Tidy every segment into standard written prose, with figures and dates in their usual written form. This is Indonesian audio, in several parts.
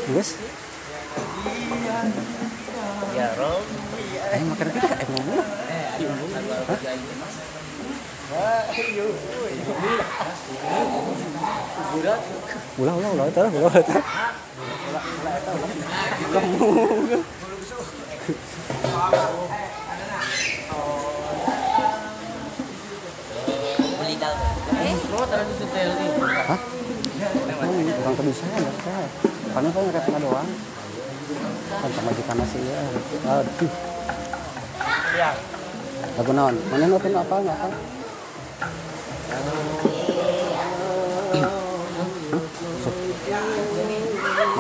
Guys. Ya Rob. Makan kita ngomong. Hah? Ulah itu. Beli dal. Lo taruh di setel nih. Hah? Kurang bisa ya, karena kan ngerekna doang. Kan sama majikan nasi ya. Aduh. Ya. Lagu naon? Mana nonton apa?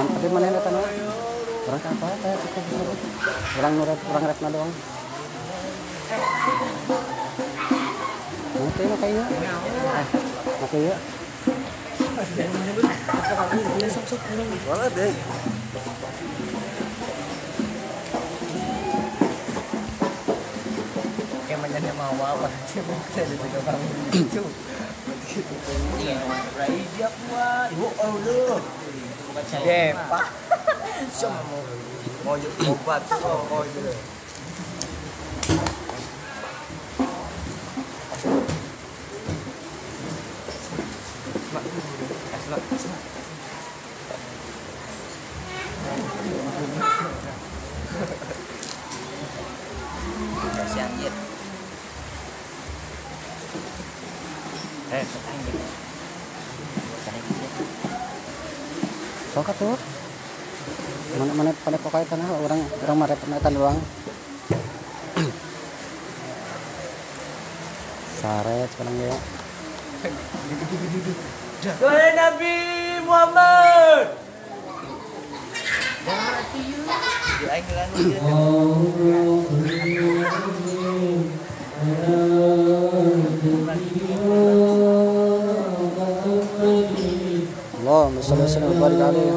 Tapi mana nonton? Orang apa? Kayak gitu. Orang rekna doang. Makanya kayaknya. Makanya. Boleh deh. Kayak macamnya mau apa sih? Saya juga bangun gitu. Ini rai dia kuat. Oh lu. Bukan saya. Pak. Semua mau obat oh gitu. Kasih anjir. Anjir. Sokat tuh. Mana pada pokoknya tanah orang marep penetan doang. Saret sekarang ya. Wahai Nabi Muhammad. Doain Allah, masalah berkali-kali.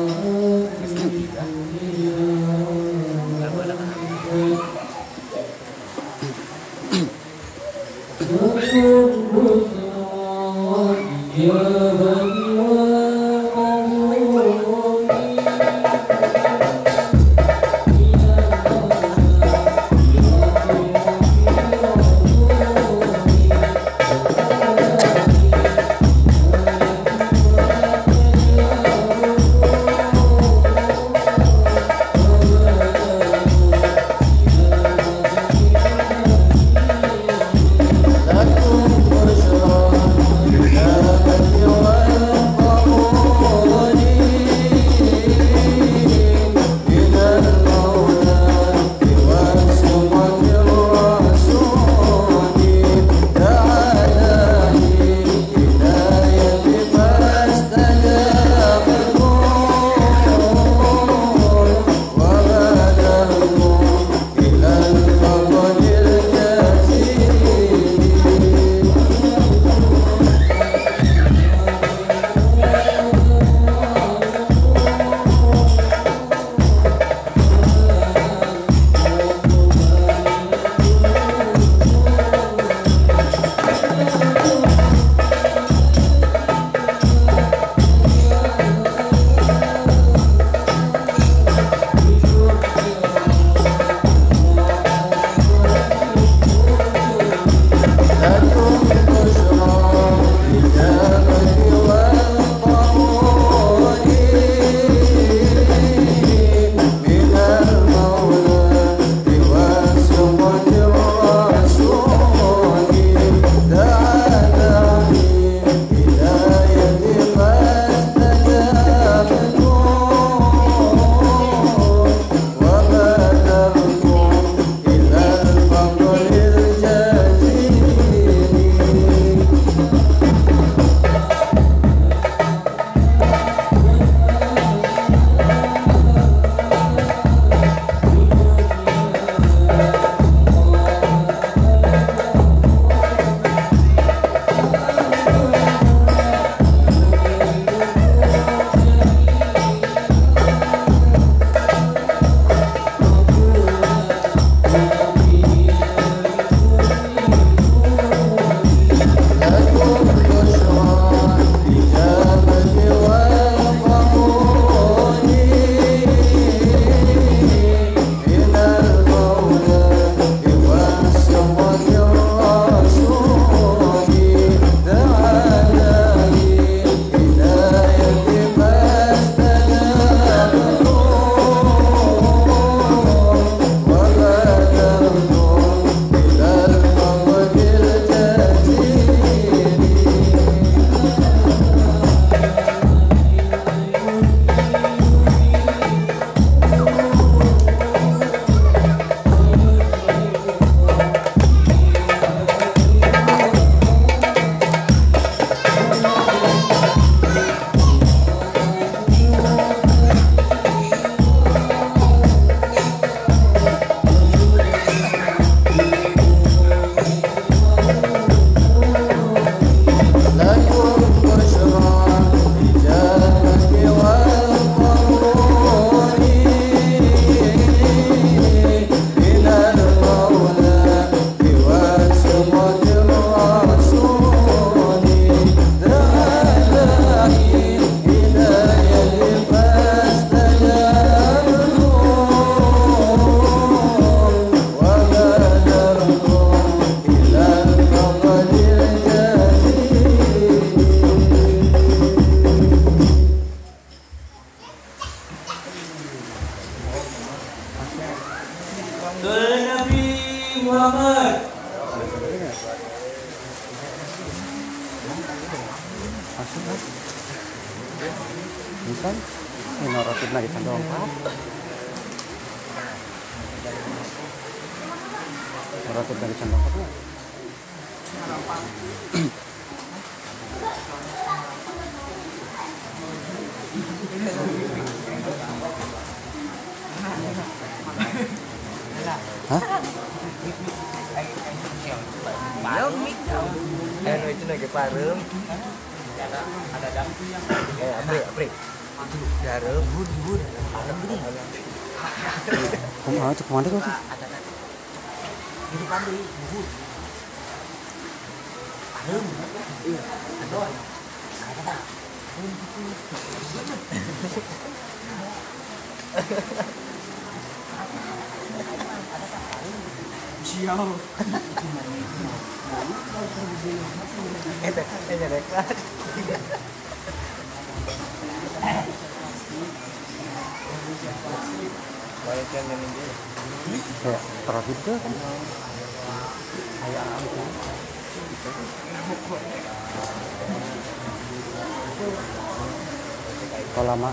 Nabi Muhammad. Masuk kan? Bisa? Ini roti lagi cendong pak. Roti lagi cendong apa? Hah? Itu lagi parem. Ada dam. Aprik. Itu garam, bun. Parem gini. Kamu cek mana kau? Ini pandi, bun. Parem. Iya. Ada. Ada. Sial. Ini dekat. Balikan yang ini. Kayak roti itu kan? Kayak apa? Kalau lama.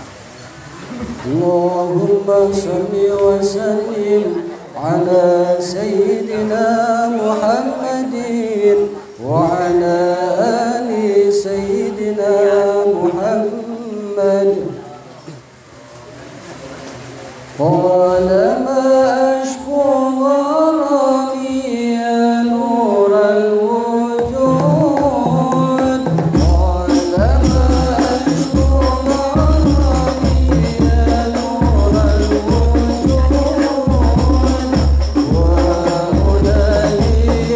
Allahumma salli wa sallim ala sayyidina Muhammadin wa ala ali sayyidina Muhammad. Qala ma ashku gharami ya nur al-wujud. Qala ma ashku gharami ya nur al-wujud. Wa ulaliyat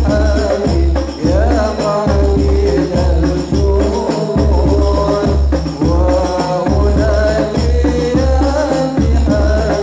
hamid ya qalil al-jud. Wa ulaliyat hamid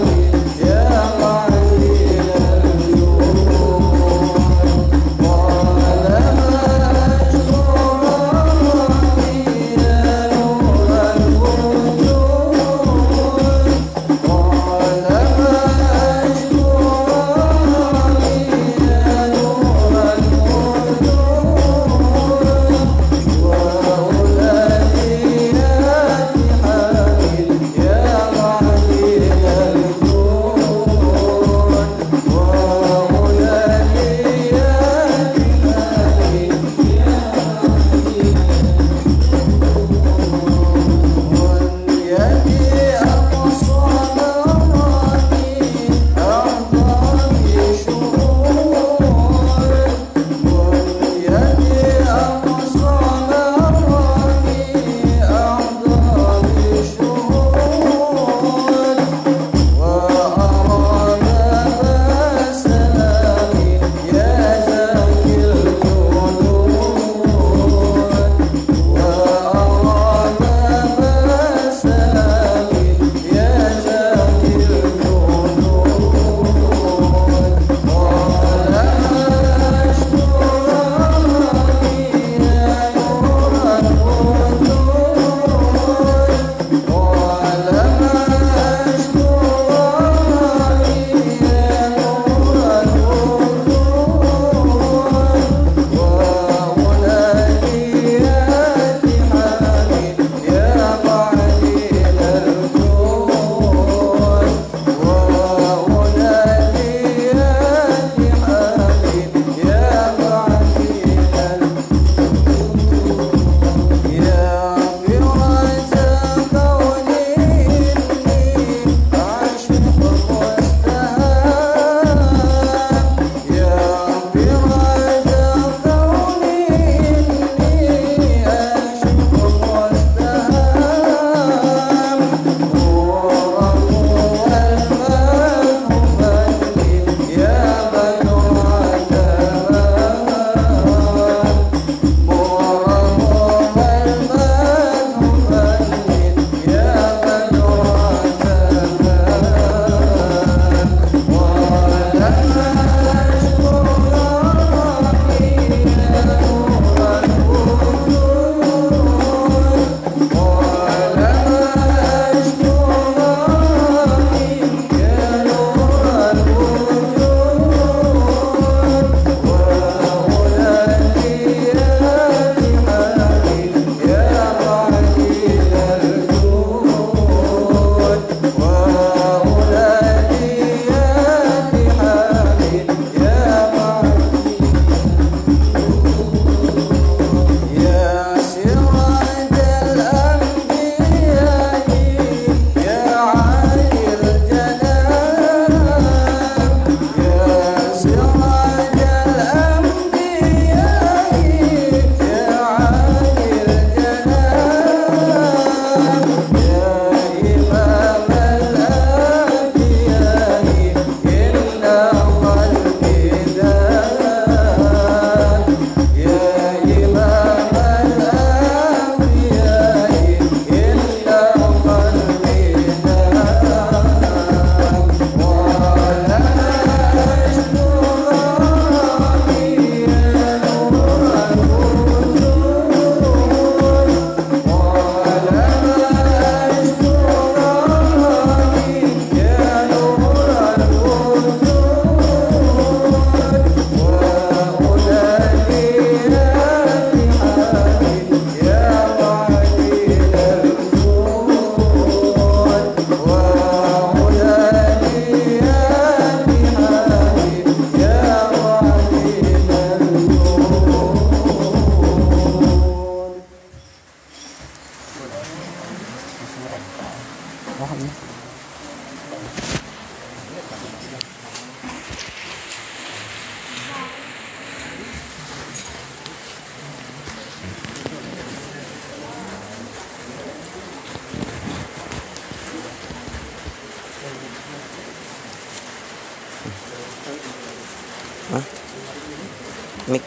Mik.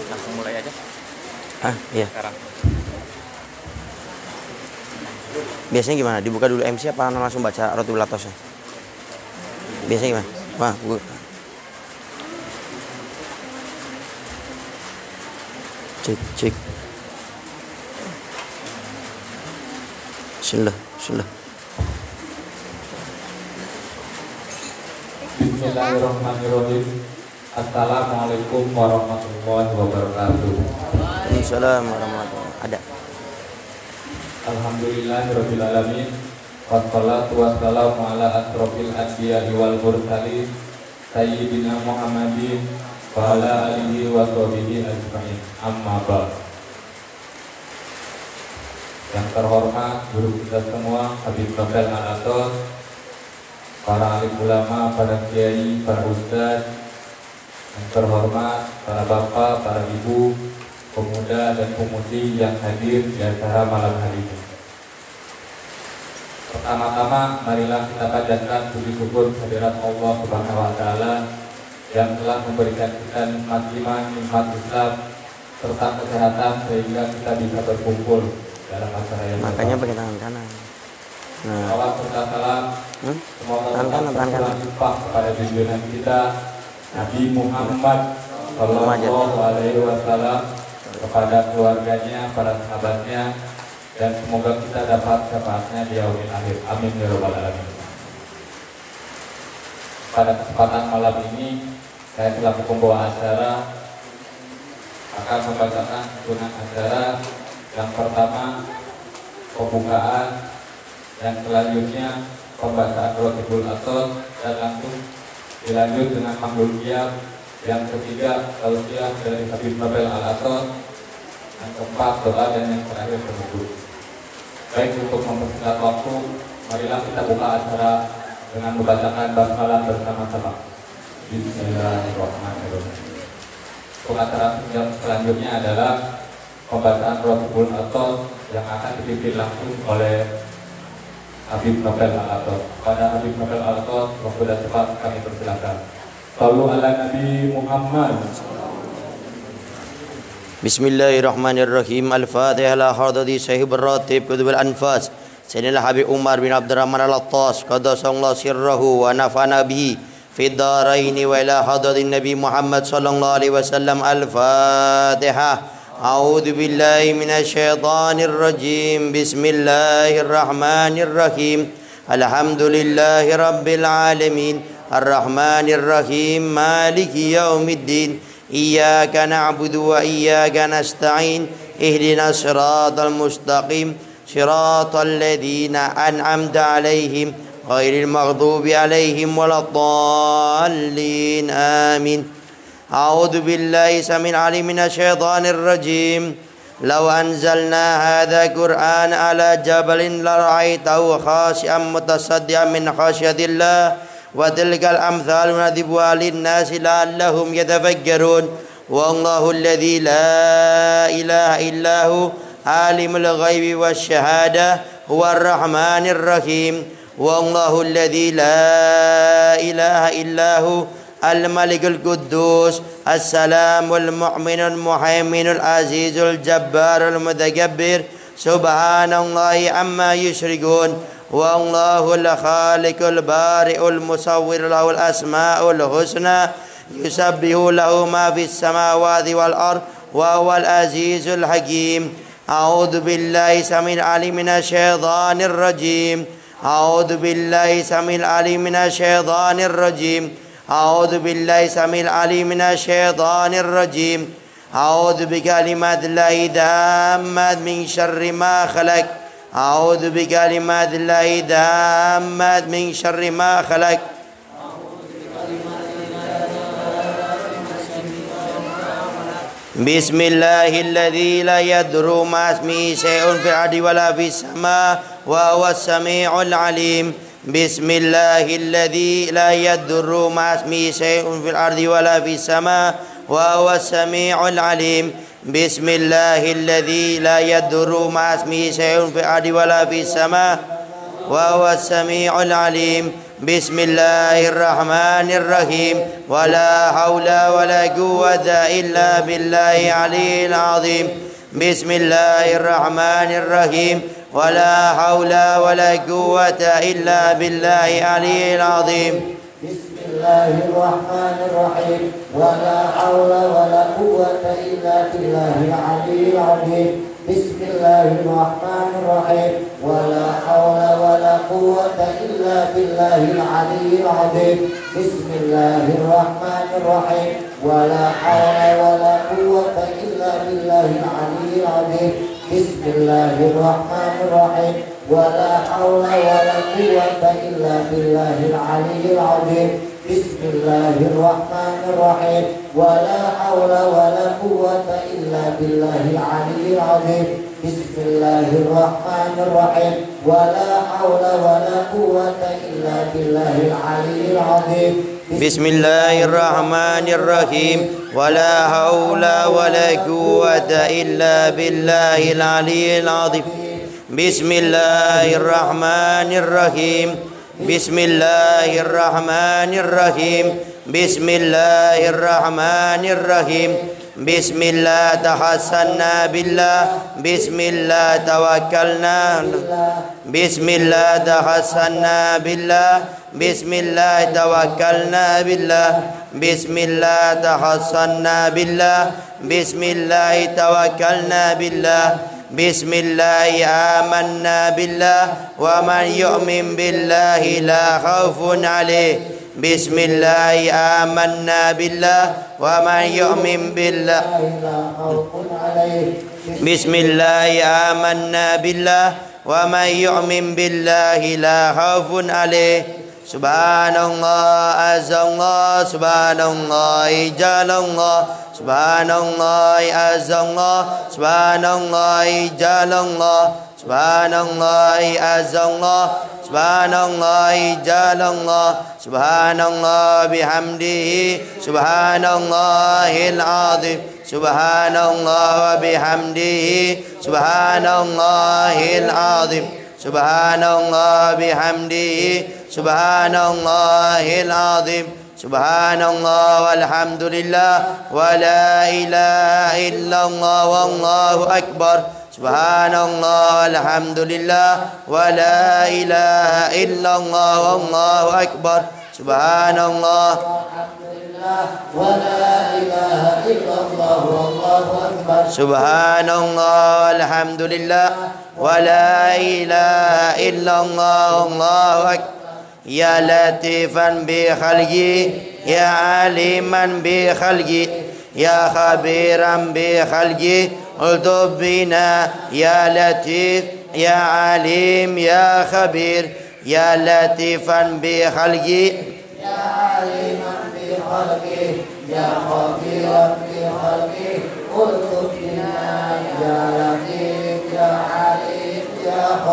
Langsung mulai aja Iya. sekarang. Biasanya gimana? Dibuka dulu MC apa langsung baca Roti Latosnya? Biasanya gimana? Wah, cek. Bismillah. Bismillahirrahmanirrahim. Assalamualaikum warahmatullahi wabarakatuh. Waalaikumsalam warahmatullahi wabarakatuh. Ada. Alhamdulillahirabbil alamin. Wassalatu wassalamu ala asrofil anbiya'i wal mursalin sayyidina Muhammadin wa ala alihi wa sahbihi ajma'in. Amma ba'd. Yang terhormat guru kita semua, Habib Nobel Al-Atos, para alim ulama, para kiai, para ustadz, yang terhormat para bapak, para ibu, pemuda dan pemudi yang hadir di acara malam hari ini. Pertama-tama, marilah kita panjatkan puji syukur kehadirat Allah Subhanahu wa Ta'ala yang telah memberikan kita nikmat iman, nikmat Islam, serta kesehatan sehingga kita bisa berkumpul dalam acara yang Makanya pakai tangan kanan. Nah, Salawat serta salam semoga tangan kanan. limpah kepada junjungan kita Nabi Muhammad Sallallahu Alaihi Wasallam, kepada keluarganya, para sahabatnya, dan semoga kita dapat syafaatnya di yaumil akhir. Amin ya rabbal alamin. Pada kesempatan malam ini saya selaku pembawa acara akan membacakan susunan acara. Yang pertama pembukaan, yang selanjutnya pembacaan Rotibul Atos, dan langsung dilanjut dengan Mahlul Qiyam. Yang ketiga tausiah dari Habib Nobel Al-Atos. Yang keempat doa, dan yang terakhir penutup. Baik, untuk mempersingkat waktu, marilah kita buka acara dengan membacakan basmalah bersama-sama. Bismillahirrahmanirrahim. Untuk acara yang selanjutnya adalah pembacaan Rotibul Atos yang akan dipimpin langsung oleh Habib Nobel Al-Atos. Pada Habib Nobel Al-Atos, waktu dan cepat kami persilakan. Sallu ala Nabi Muhammad. Bismillahirrahmanirrahim. Al-Fatihah la hardadi sahib ar-ratib kutub al-anfas Sayyidina Habib Umar bin Abdurrahman Al-Attas qaddasallahu sirrahu wa nafa'ana bihi fid dharaini wa ila hadradin Nabi Muhammad sallallahu alaihi wasallam. Al-Fatihah. A'udzu billahi minasyaitonir rajim. Bismillahirrahmanirrahim. Alhamdulillahi rabbil alamin. Ar-Rahmanir Rahim. Maliki yaumiddin. Iyyaka na'budu wa iyyaka nasta'in. Ihdinas siratal mustaqim. Siratal ladzina an'amta 'alaihim ghairil maghdubi 'alaihim waladdallin. Amin. A'udzu billahi samil alim minasy syaithanir rajim. لو أنزلنا هذا القرآن على جبل لرأيته خاشعا متصدعا من خشية الله وتلك الأمثال نضربها للناس لعلهم يتفكرون والله الذي لا إله إلا هو عالم الغيب والشهادة هو الرحمن الرحيم والله الذي لا إله إلا هو الملك القدوس السلام المؤمن المهيمن العزيز الجبار المتكبر سبحان الله عما يشركون والله الخالق البارئ المصور له الأسماء الحسنى يسبح له ما في السماوات والأرض وهو العزيز الحكيم أعوذ بالله السميع العليم من الشيطان الرجيم أعوذ بالله السميع العليم من الشيطان الرجيم أعوذ بالله السميع العليم من الشيطان الرجيم أعوذ بكلمات الله التامات من شر ما خلق أعوذ بكلمات الله التامات من شر ما خلق بسم الله الذي لا يضر مع اسمه شيء في الأرض ولا في السماء وهو السميع العليم بسم الله الذي لا يضر مع اسمه شيء في الأرض ولا في السماء وهو السميع العليم بسم الله الذي لا يضر مع اسمه شيء في الأرض ولا في السماء وهو السميع العليم بسم الله الرحمن الرحيم ولا حول ولا قوة إلا بالله العلي العظيم بسم الله الرحمن الرحيم ولا حول ولا قوة إلا بالله العلي العظيم بسم الله الرحمن الرحيم ولا حول ولا قوة إلا بالله العلي العظيم بسم الله الرحمن الرحيم ولا حول ولا قوة إلا بالله العلي العظيم بسم الله الرحمن الرحيم ولا حول ولا قوة إلا بالله العلي العظيم بسم الله الرحمن الرحيم ولا حول ولا قوة إلا بالله العلي العظيم بسم الله الرحمن الرحيم ولا حول ولا قوة إلا بالله العلي العظيم بسم الله الرحمن الرحيم ولا حول ولا قوة إلا بالله العلي العظيم بسم الله الرحمن الرحيم ولا حول ولا قوة إلا بالله العلي العظيم بسم الله الرحمن الرحيم بسم الله الرحمن الرحيم بسم الله الرحمن الرحيم بسم الله تحسنا بالله بسم الله توكلنا بسم الله تحسنا بالله بسم الله توكلنا بالله بسم الله تحسنا بالله بسم الله توكلنا بالله بسم الله آمنا بالله ومن يؤمن بالله لا خوف عليه بسم الله آمنا بالله ومن يؤمن بالله بسم الله آمنا بالله ومن يؤمن بالله لا خوف عليه سبحان الله عز الله سبحان الله جل الله سبحان الله عز الله سبحان الله جل الله سبحان الله عز الله سبحان الله جل الله سبحان الله بحمده سبحان الله العظيم سبحان الله وبحمده سبحان الله العظيم سبحان الله بحمده سبحان الله العظيم سبحان الله والحمد لله ولا إله إلا الله والله أكبر سبحان الله والحمد لله ولا إله إلا الله والله أكبر سبحان الله ولا إله إلا الله والله أكبر سبحان الله والحمد لله ولا إله إلا الله والله أكبر يا لطيفا بخلقي يا عليما بخلقي يا خبيرا بخلقي الطف بنا يا لطيف يا عليم يا خبير يا لطيفا بخلقي يا عليما بخلقه يا خبيرا بخلقه قلت بنا يا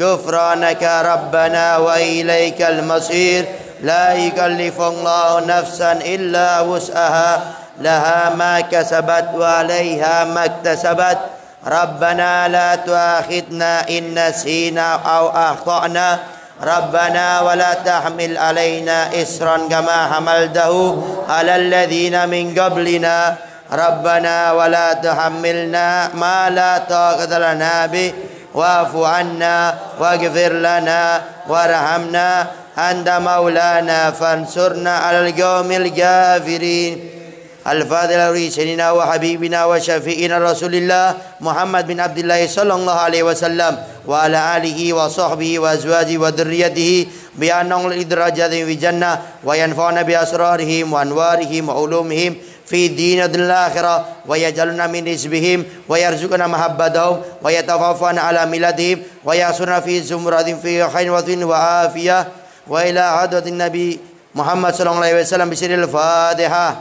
غفرانك ربنا وإليك المصير لا يكلف الله نفسا إلا وسعها لها ما كسبت وعليها ما اكتسبت ربنا لا تؤاخذنا إن نسينا أو أخطأنا ربنا ولا تحمل علينا إصرا كما حملته على الذين من قبلنا ربنا ولا تحملنا ما لا طاقة لنا به واعف عنا واغفر لنا وارحمنا أنت مولانا فانصرنا على القوم الكافرين. الفاضل سيدنا وحبيبنا وشفيعنا رسول الله محمد بن عبد الله صلى الله عليه وسلم وعلى آله وصحبه وأزواجه وذريته بأن الدرجات في الجنة وينفعنا بأسرارهم وأنوارهم وعلومهم في الدين والآخرة ويجعلنا من حزبهم ويرزقنا محبتهم ويتوفانا على ملتهم ويحشرنا في زمرة في خير وعافية وإلى حضرة النبي محمد صلى الله عليه وسلم بسر الفاتحة.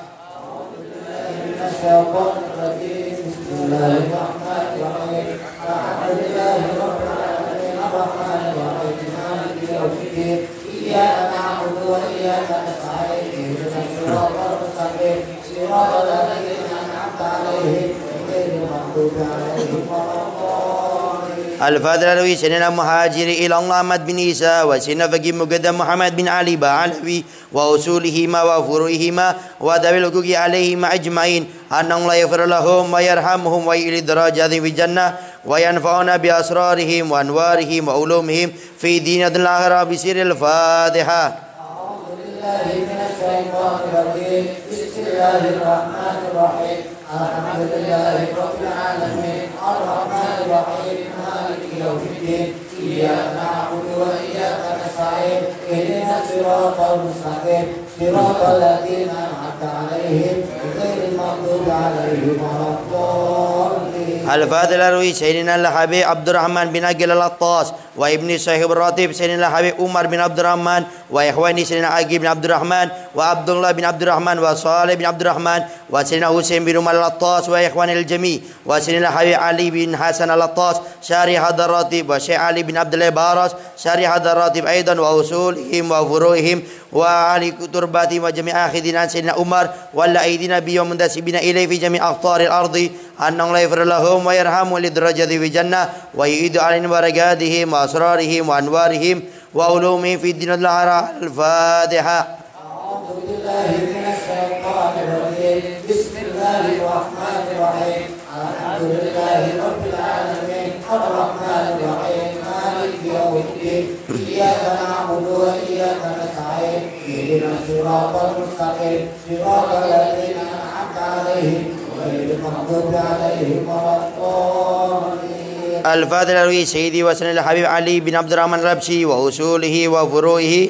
الفضل سيدنا مهاجر إلى الله أحمد بن عيسى وسيدنا فقيه مقدم محمد بن علي بعلوي وأصولهما وفروعهما وذوي الحقوق عليهما أجمعين أن الله يغفر لهم ويرحمهم ويعلي درجات في الجنة وينفعنا بأسرارهم وأنوارهم وعلومهم في دين الآخرة بسر الفاتحة. أعوذ بالله من الشيطان الرجيم بسم الله الرحمن الرحيم الحمد لله رب العالمين الرحمن الرحيم مالك يوم الدين إياك نعبد وإياك نستعين اهدنا الصراط المستقيم صراط الذين أنعمت عليهم غير المغضوب عليهم ولا الضالين. الفاضل روي سيدنا الحبيب عبد الرحمن بن عقيل العطاس وابن صاحب الراتب سيدنا الحبيب عمر بن عبد الرحمن وإخواني سيدنا عقيل بن عبد الرحمن وعبد الله بن عبد الرحمن وصالح بن عبد الرحمن وسيدنا حسين بن عمر العطاس وإخواني الجميع وسيدنا الحبيب علي بن حسن العطاس شارح هذا الراتب وشيخ علي بن عبد الله بارس شارح هذا الراتب أيضا وأصولهم وفروعهم وعلي ترباتهم وجميع آخذين عن سيدنا عمر ولا أيدينا بيوم منتسبين إليه في جميع أقطار الأرض أن الله يغفر لهم ويرحمهم للدرجة في الجنة ويعيد عليهم بركاتهم وأسرارهم وأنوارهم وعلومهم في الدين الآخرة. الفاتحة. أعوذ بالله من الشيطان الرجيم بسم الله الرحمن الرحيم الحمد لله رب العالمين الرحمن الرحيم مالك يوم الدين إياك نعبد وإياك نستعين اهدنا الصراط المستقيم صراط الذين أنعمت عليهم غير المغضوب عليهم ولا الضالين. الفاضل روي سيدي وسند الحبيب علي بن عبد الرحمن الربشي وأصوله وفروعه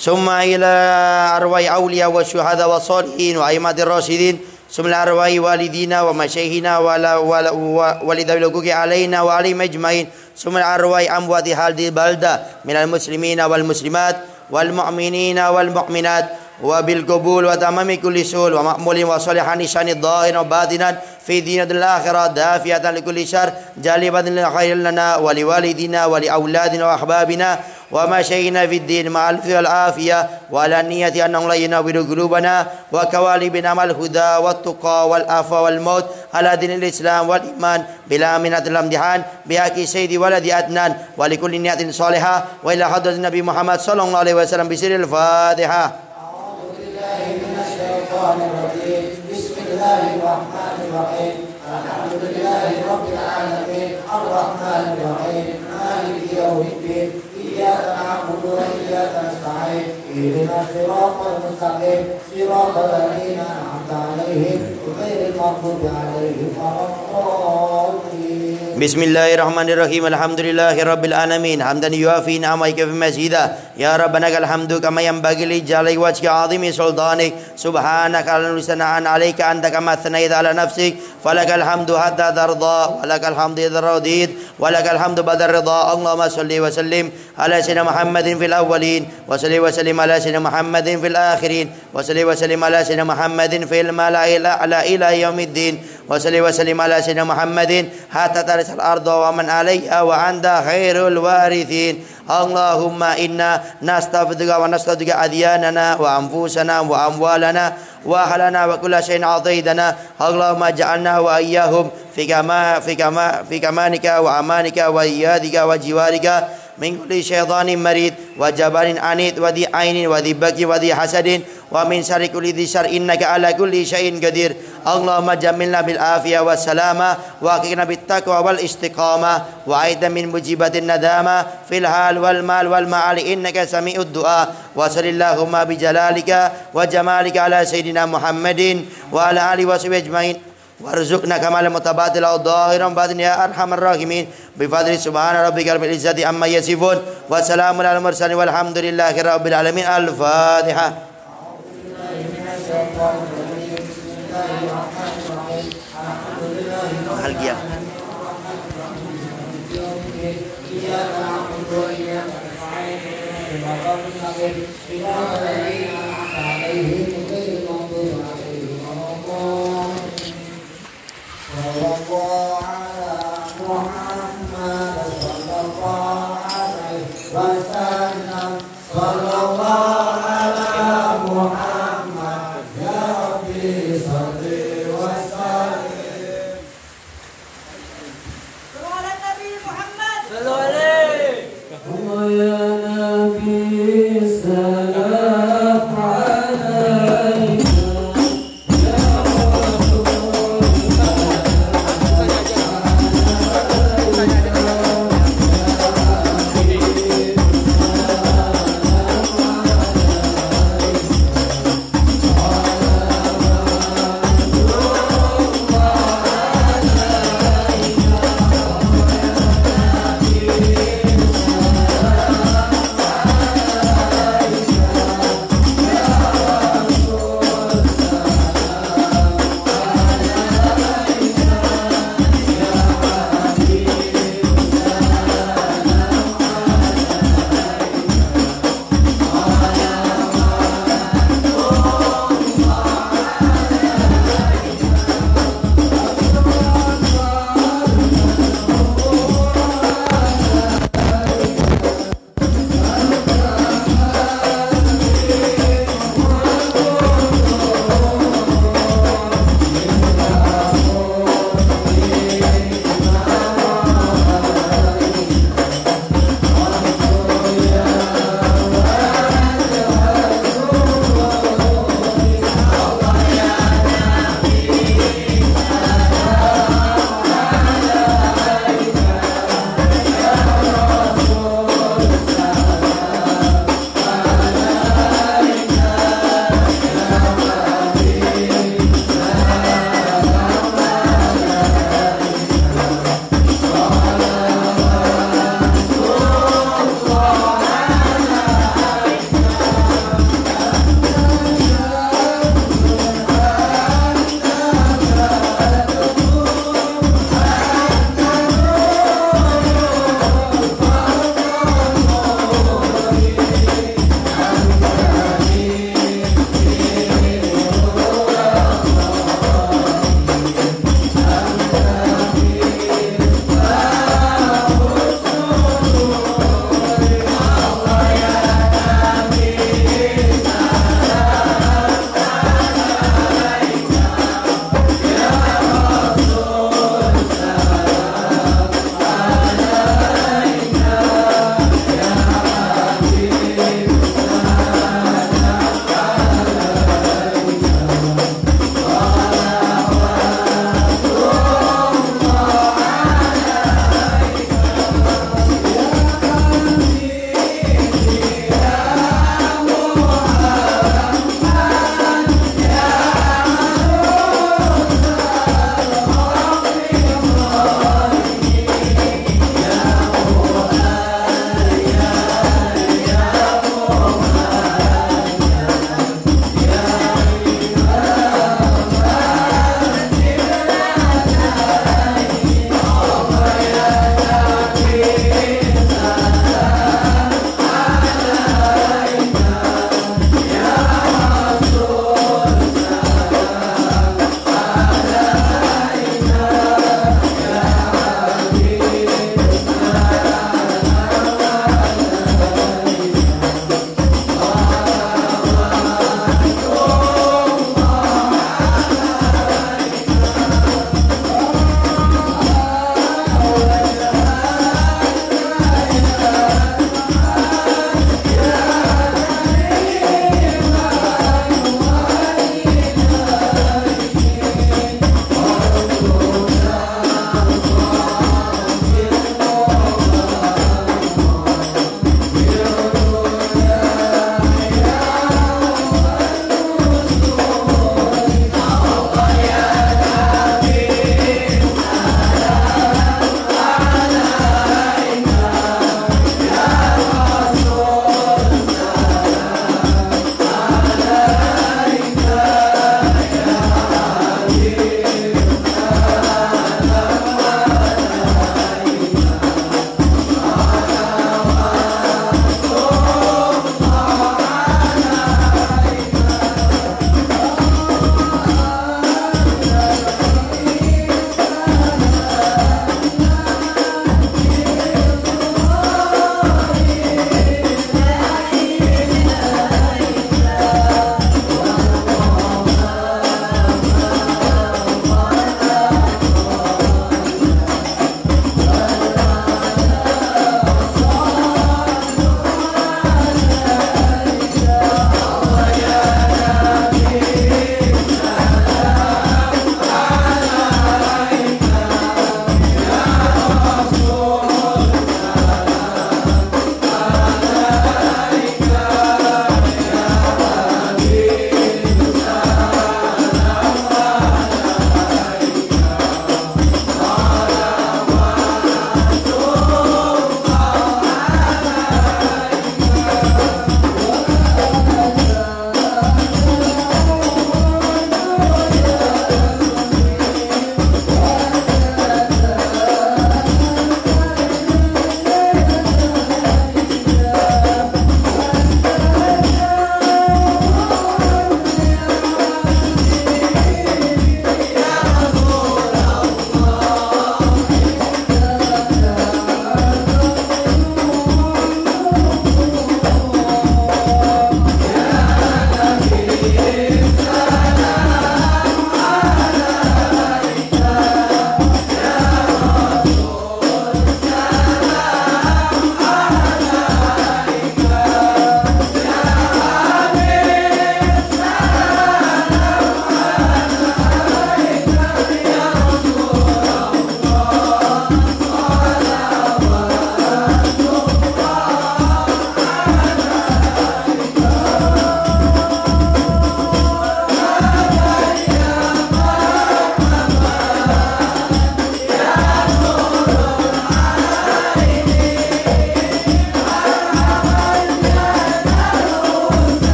ثم إلى أرواح أولياء والشهداء والصالحين وأئمة الراشدين ثم إلى أرواح والدينا ومشايخنا ولذوي الحقوق علينا وعليهم أجمعين ثم إلى أرواح أموات هذه البلدة من المسلمين والمسلمات والمؤمنين والمؤمنات وبالقبول وتمام كل سول ومأمول وصالحا شان الظاهر وباطنا في دين الآخرة دافية لكل شر جالبة للخير لنا ولوالدنا ولأولادنا وأحبابنا ومشينا في الدين مع العافية والعافية وعلى النية أن لا ينور قلوبنا وكوالبنا مع الهدى والتقى والعفو والموت على دين الإسلام والإيمان بلا منة الامتحان بحق سيد ولد أدنان ولكل نية صالحة وإلى حضرة النبي محمد صلى الله عليه وسلم بسر الفاتحة. من الشيطان الرجيم بسم الله الرحمن الرحيم الحمد لله رب العالمين الرحمن الرحيم مالك يوم الدين إياك نعبد وإياك نستعين اهدنا الصراط المستقيم صراط الذين أنعمت عليهم غير المغضوب عليهم ولا الضالين. بسم الله الرحمن الرحيم الحمد لله رب العالمين حمدا يوافي نعمك في مزيدا يا ربنا لك الحمد كما ينبغي لجلال وجهك عظيم سلطانك سبحانك على لسان عليك أنت كما ثنيت على نفسك فلك الحمد حتى ترضى ولك الحمد إذا رضيت ولك الحمد بعد الرضا. اللهم صل وسلم على سيدنا محمد في الأولين وصل وسلم على سيدنا محمد في الآخرين وصل وسلم على سيدنا محمد في الملأ الأعلى إلى يوم الدين وصل وسلم على سيدنا محمد حتى ترسل warisal arda wa man 'alaiha wa anta khairul warithin. Allahumma inna nastaghfiruka wa nastaghfiruka adyanana wa anfusana wa amwalana wa ahlana wa kulla shay'in 'ataitana. Allahumma ja'alna wa iyyahum fi kamanika wa amanika wa iyadika wa jiwarika min kulli syaitanin marid wa jabarin anid wa di ainin wa di baki wa di hasadin wa min syarri kulli dhi syarr innaka ala kulli syai'in qadir. Allahumma jammilna bil afiyah was salama wa aqina bit taqwa wal istiqamah wa aida min mujibatin nadama fil hal wal mal wal ma'ali innaka sami'ud du'a. Wa sallallahu bi jalalika wa jamalika ala sayyidina Muhammadin wa ala alihi wa sahbihi ajmain. Warzuqna kamal mutabatil dhahiran batin ya arhamar rahimin bi fadli subhana rabbika rabbil izzati amma yasifun wa salamun alal mursalin walhamdulillahi rabbil alamin. Al-Fatihah. Bahagia.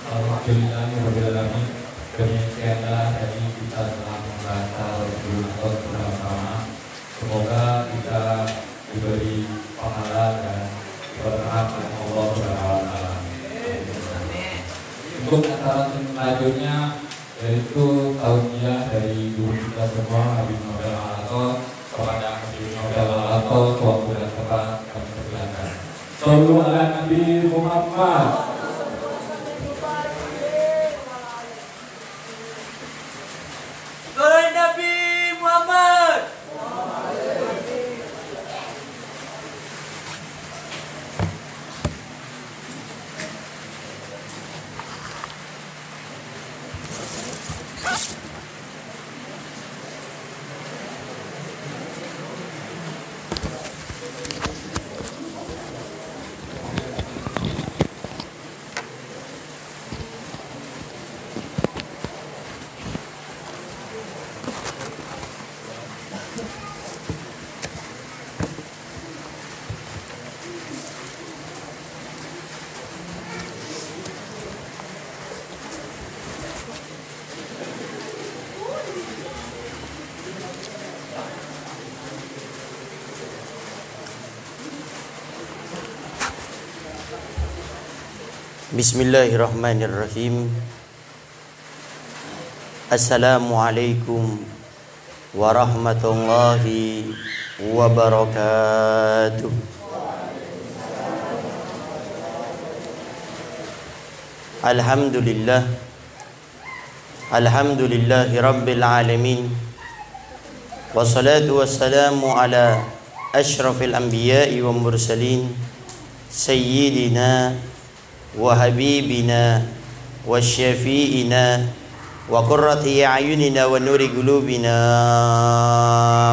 Alhamdulillahirrahmanirrahim. Demikianlah tadi kita telah membaca Rasulullah bersama-sama. Semoga kita diberi pahala dan berkah oleh Allah Subhanahu wa taala. Untuk acara selanjutnya yaitu tausiah dari guru kita semua Habib Nobel Alato kepada Habib Nobel Alato, waktu dan tempat kami persilakan. Shallu ala Nabi Muhammad. Bismillahirrahmanirrahim. Assalamualaikum warahmatullahi wabarakatuh. Alhamdulillah. Alhamdulillahi rabbil alamin. Wassalatu wassalamu ala asyrafil anbiya'i wal mursalin sayyidina wa habibina wa syafi'ina wa qurrati a'yunina wa nuri qulubina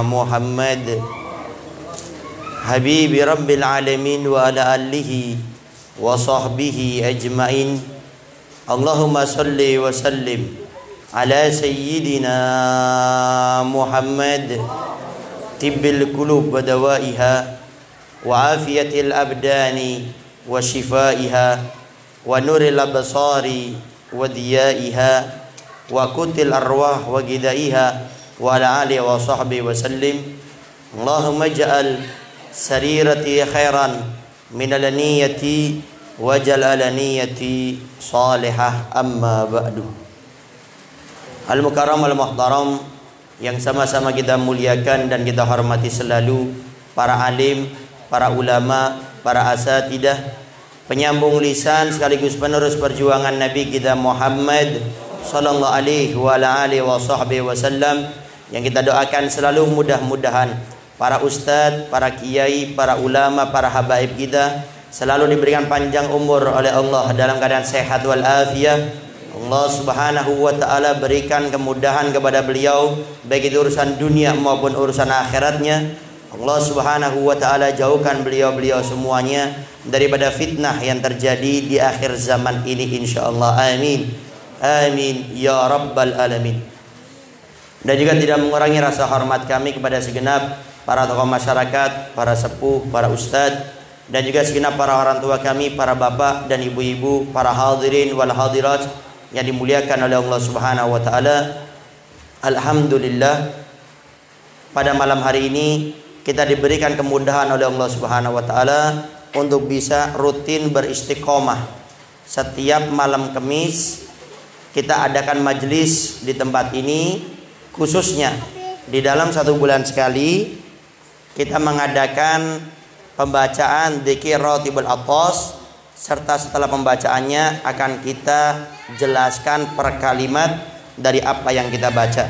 Muhammad habibi rabbil alamin wa ala alihi wa sahbihi ajmain. Allahumma salli wa sallim ala sayyidina Muhammad tibbil qulub wa dawaiha wa afiyatil abdani wa shifaiha wa nuril absari wa diyaiha wa kutil arwah wa gidaiha wa ala alihi wa sahbihi wa sallim. Allahumma ja'al sarirati khairan min alaniyati wa ja'al alaniyati salihah, amma ba'du. Al-mukarram al-muhtaram yang sama-sama kita muliakan dan kita hormati selalu, para alim, para ulama, para asatidah, penyambung lisan sekaligus penerus perjuangan Nabi kita Muhammad sallallahu alaihi wa alihi wasallam, yang kita doakan selalu mudah-mudahan para ustadz, para kiai, para ulama, para habaib kita selalu diberikan panjang umur oleh Allah dalam keadaan sehat wal afiyah. Allah Subhanahu wa taala berikan kemudahan kepada beliau baik itu urusan dunia maupun urusan akhiratnya. Allah Subhanahu wa taala jauhkan beliau-beliau semuanya daripada fitnah yang terjadi di akhir zaman ini insyaallah. Amin. Amin ya rabbal alamin. Dan juga tidak mengurangi rasa hormat kami kepada segenap para tokoh masyarakat, para sepuh, para ustadz, dan juga segenap para orang tua kami, para bapak dan ibu-ibu, para hadirin wal hadirat yang dimuliakan oleh Allah Subhanahu wa taala. Alhamdulillah, pada malam hari ini kita diberikan kemudahan oleh Allah Subhanahu wa taala untuk bisa rutin beristiqomah. Setiap malam Kamis kita adakan majelis di tempat ini, khususnya di dalam 1 bulan sekali kita mengadakan pembacaan dzikir Ratibul Athos, serta setelah pembacaannya akan kita jelaskan per kalimat dari apa yang kita baca.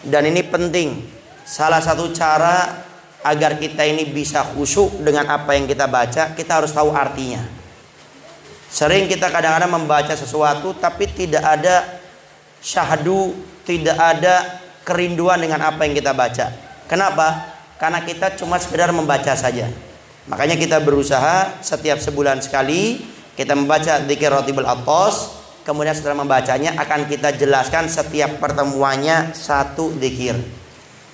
Dan ini penting, salah satu cara agar kita ini bisa khusyuk dengan apa yang kita baca, kita harus tahu artinya. Sering kita kadang-kadang membaca sesuatu tapi tidak ada syahdu, tidak ada kerinduan dengan apa yang kita baca. Kenapa? Karena kita cuma sekedar membaca saja. Makanya kita berusaha setiap sebulan sekali kita membaca dzikir Ratibul Athos. Kemudian setelah membacanya akan kita jelaskan setiap pertemuannya satu dzikir.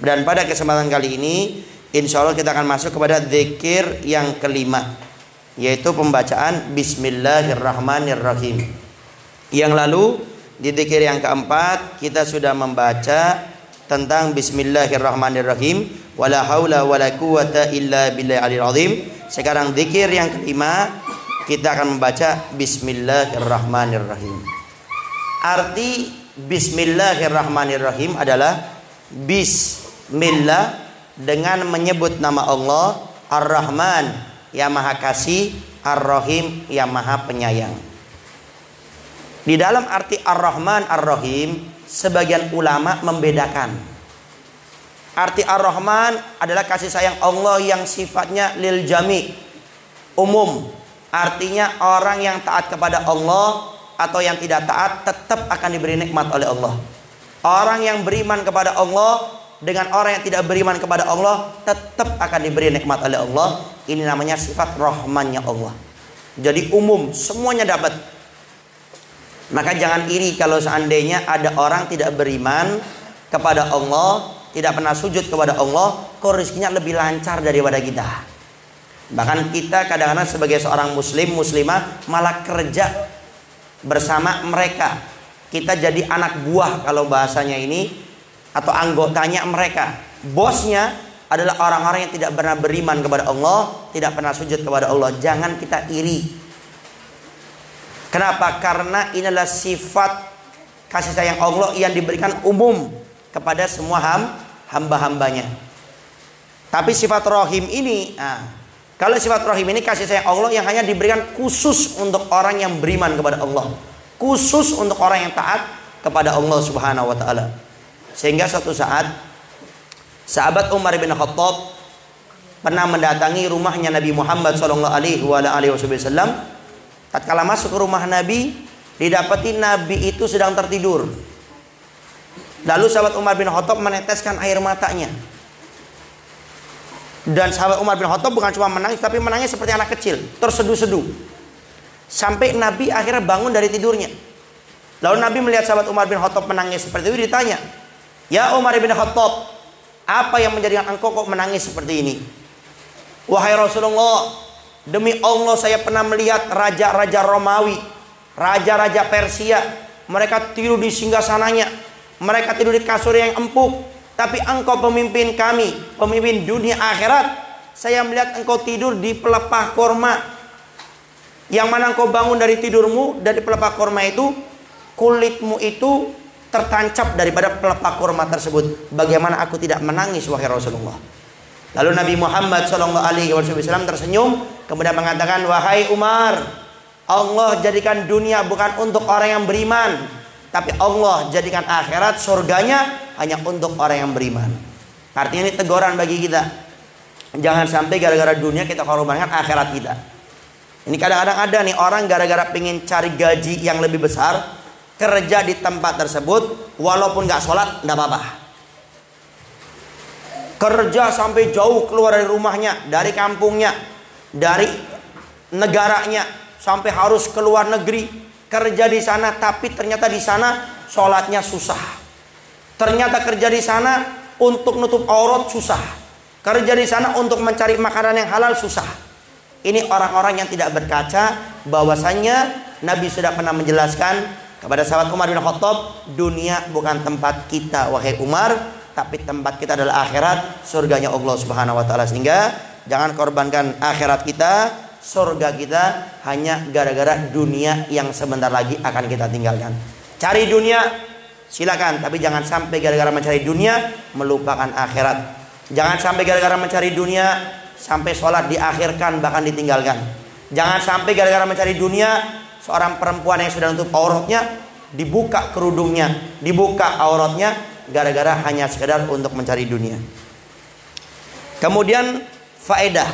Dan pada kesempatan kali ini insya Allah kita akan masuk kepada dzikir yang kelima, yaitu pembacaan Bismillahirrahmanirrahim. Yang lalu di dzikir yang keempat kita sudah membaca tentang Bismillahirrahmanirrahim, wala haula wala quwata illa billahil aliyil azim. Sekarang dzikir yang kelima kita akan membaca Bismillahirrahmanirrahim. Arti Bismillahirrahmanirrahim adalah Bismillah dengan menyebut nama Allah, Ar-Rahman yang Maha Kasih, Ar-Rahim yang Maha Penyayang. Di dalam arti Ar-Rahman, Ar-Rahim, sebagian ulama membedakan. Arti Ar-Rahman adalah kasih sayang Allah yang sifatnya lil jami, umum. Artinya orang yang taat kepada Allah atau yang tidak taat tetap akan diberi nikmat oleh Allah. Orang yang beriman kepada Allah dengan orang yang tidak beriman kepada Allah tetap akan diberi nikmat oleh Allah. Ini namanya sifat rahmannya Allah. Jadi umum, semuanya dapat. Maka jangan iri kalau seandainya ada orang tidak beriman kepada Allah, tidak pernah sujud kepada Allah, kok rezekinya lebih lancar daripada kita. Bahkan kita kadang-kadang sebagai seorang muslim, muslimah malah kerja bersama mereka. Kita jadi anak buah kalau bahasanya ini, atau anggotanya mereka. Bosnya adalah orang-orang yang tidak pernah beriman kepada Allah, tidak pernah sujud kepada Allah. Jangan kita iri. Kenapa? Karena inilah sifat kasih sayang Allah yang diberikan umum kepada semua hamba-hambanya. Tapi sifat rahim ini, kalau sifat rahim ini kasih sayang Allah yang hanya diberikan khusus untuk orang yang beriman kepada Allah, khusus untuk orang yang taat kepada Allah Subhanahu wa taala. Sehingga suatu saat sahabat Umar bin Khattab pernah mendatangi rumahnya Nabi Muhammad sallallahu alaihi wasallam. Tatkala masuk ke rumah Nabi, didapati Nabi itu sedang tertidur. Lalu sahabat Umar bin Khattab meneteskan air matanya. Dan sahabat Umar bin Khattab bukan cuma menangis, tapi menangis seperti anak kecil, terseduh-seduh. Sampai Nabi akhirnya bangun dari tidurnya. Lalu Nabi melihat sahabat Umar bin Khattab menangis seperti itu, ditanya, "Ya Umar bin Khattab, apa yang menjadikan engkau kok menangis seperti ini?" "Wahai Rasulullah, demi Allah saya pernah melihat raja-raja Romawi, raja-raja Persia, mereka tidur di singgasananya, mereka tidur di kasur yang empuk. Tapi engkau pemimpin kami, pemimpin dunia akhirat, saya melihat engkau tidur di pelepah korma. Yang mana engkau bangun dari tidurmu, dari pelepah korma itu, kulitmu itu tertancap daripada pelepah korma tersebut. Bagaimana aku tidak menangis wahai Rasulullah?" Lalu Nabi Muhammad SAW tersenyum, kemudian mengatakan, "Wahai Umar, Allah jadikan dunia bukan untuk orang yang beriman, tapi Allah jadikan akhirat, surganya hanya untuk orang yang beriman." Artinya ini teguran bagi kita. Jangan sampai gara-gara dunia kita korbankan akhirat kita. Ini kadang-kadang ada nih orang gara-gara pengen cari gaji yang lebih besar, kerja di tempat tersebut, walaupun gak sholat, gak apa-apa. Kerja sampai jauh keluar dari rumahnya, dari kampungnya, dari negaranya, sampai harus keluar negeri, kerja di sana, tapi ternyata di sana sholatnya susah. Ternyata kerja di sana untuk nutup aurat susah. Kerja di sana untuk mencari makanan yang halal susah. Ini orang-orang yang tidak berkaca bahwasannya Nabi sudah pernah menjelaskan kepada sahabat Umar bin Khattab, dunia bukan tempat kita wahai Umar, tapi tempat kita adalah akhirat, surganya Allah Subhanahu wa taala. Sehingga jangan korbankan akhirat kita, surga kita hanya gara-gara dunia yang sebentar lagi akan kita tinggalkan. Cari dunia silakan, tapi jangan sampai gara-gara mencari dunia melupakan akhirat. Jangan sampai gara-gara mencari dunia sampai sholat diakhirkan bahkan ditinggalkan. Jangan sampai gara-gara mencari dunia seorang perempuan yang sudah nutup auratnya dibuka kerudungnya, dibuka auratnya gara-gara hanya sekedar untuk mencari dunia. Kemudian faedah,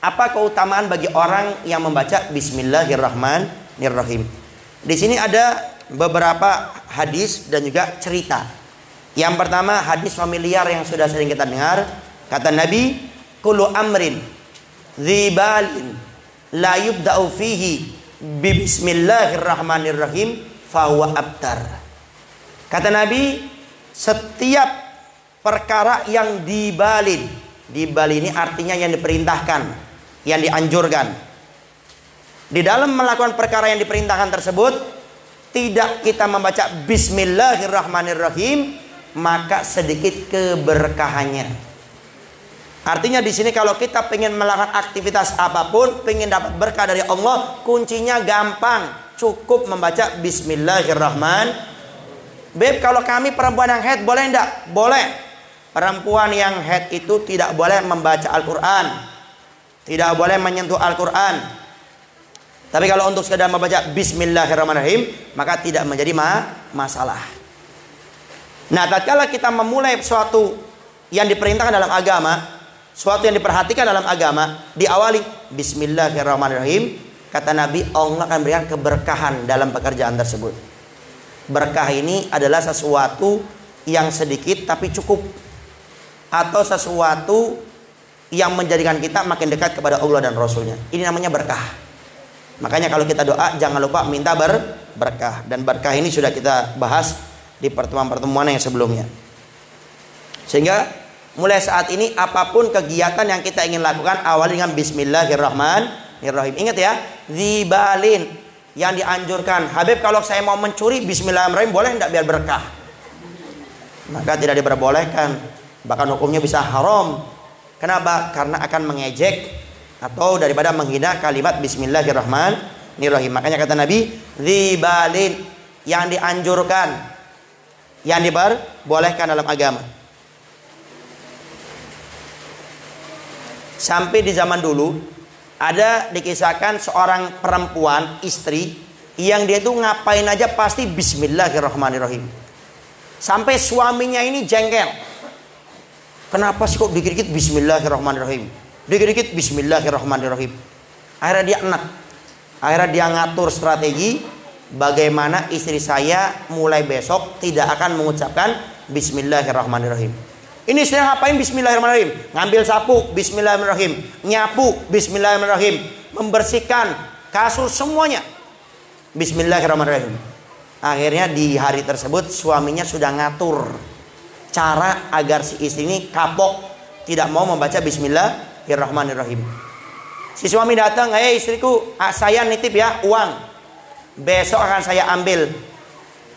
apa keutamaan bagi orang yang membaca Bismillahirrahmanirrahim? Di sini ada beberapa hadis dan juga cerita. Yang pertama hadis familiar yang sudah sering kita dengar. Kata Nabi, kullu amrin dzibalin la yubda'u fihi bi bismillahirrahmanirrahim fahuwa abtar. Kata Nabi, setiap perkara yang dibalin, dibal ini artinya yang diperintahkan, yang dianjurkan. Di dalam melakukan perkara yang diperintahkan tersebut tidak kita membaca bismillahirrahmanirrahim, maka sedikit keberkahannya. Artinya di sini kalau kita pengen melakukan aktivitas apapun, pengen dapat berkah dari Allah, kuncinya gampang, cukup membaca Bismillahirrahmanirrahim. Beb, kalau kami perempuan yang haid boleh enggak? Boleh. Perempuan yang haid itu tidak boleh membaca Al-Quran, tidak boleh menyentuh Al-Quran. Tapi kalau untuk sekedar membaca Bismillahirrahmanirrahim, maka tidak menjadi masalah. Nah, tatkala kita memulai sesuatu yang diperintahkan dalam agama, sesuatu yang diperhatikan dalam agama, diawali Bismillahirrahmanirrahim, kata Nabi, Allah akan berikan keberkahan dalam pekerjaan tersebut. Berkah ini adalah sesuatu yang sedikit tapi cukup, atau sesuatu yang menjadikan kita makin dekat kepada Allah dan Rasulnya. Ini namanya berkah. Makanya kalau kita doa jangan lupa minta berkah. Dan berkah ini sudah kita bahas di pertemuan-pertemuan yang sebelumnya. Sehingga mulai saat ini apapun kegiatan yang kita ingin lakukan awali dengan Bismillahirrahmanirrahim. Ingat ya, dzibalin yang dianjurkan. Habib, kalau saya mau mencuri Bismillahirrahmanirrahim boleh tidak biar berkah? Maka tidak diperbolehkan, bahkan hukumnya bisa haram. Kenapa? Karena akan mengejek atau daripada menghina kalimat Bismillahirrahmanirrahim. Makanya kata Nabi, dzibalin yang dianjurkan, yang diperbolehkan dalam agama. Sampai di zaman dulu ada dikisahkan seorang perempuan, istri, yang dia itu ngapain aja pasti Bismillahirrahmanirrahim. Sampai suaminya ini jengkel. Kenapa sih kok dikit-dikit Bismillahirrahmanirrahim, dikit-dikit Bismillahirrahmanirrahim. Akhirnya dia enak. Akhirnya dia ngatur strategi, bagaimana istri saya mulai besok tidak akan mengucapkan Bismillahirrahmanirrahim. Ini istri ngapain Bismillahirrahmanirrahim? Ngambil sapu Bismillahirrahmanirrahim, nyapu Bismillahirrahmanirrahim, membersihkan kasur semuanya Bismillahirrahmanirrahim. Akhirnya di hari tersebut suaminya sudah ngatur cara agar si istri ini kapok, tidak mau membaca Bismillahirrahmanirrahim. Si suami datang, istriku, saya nitip ya uang, besok akan saya ambil.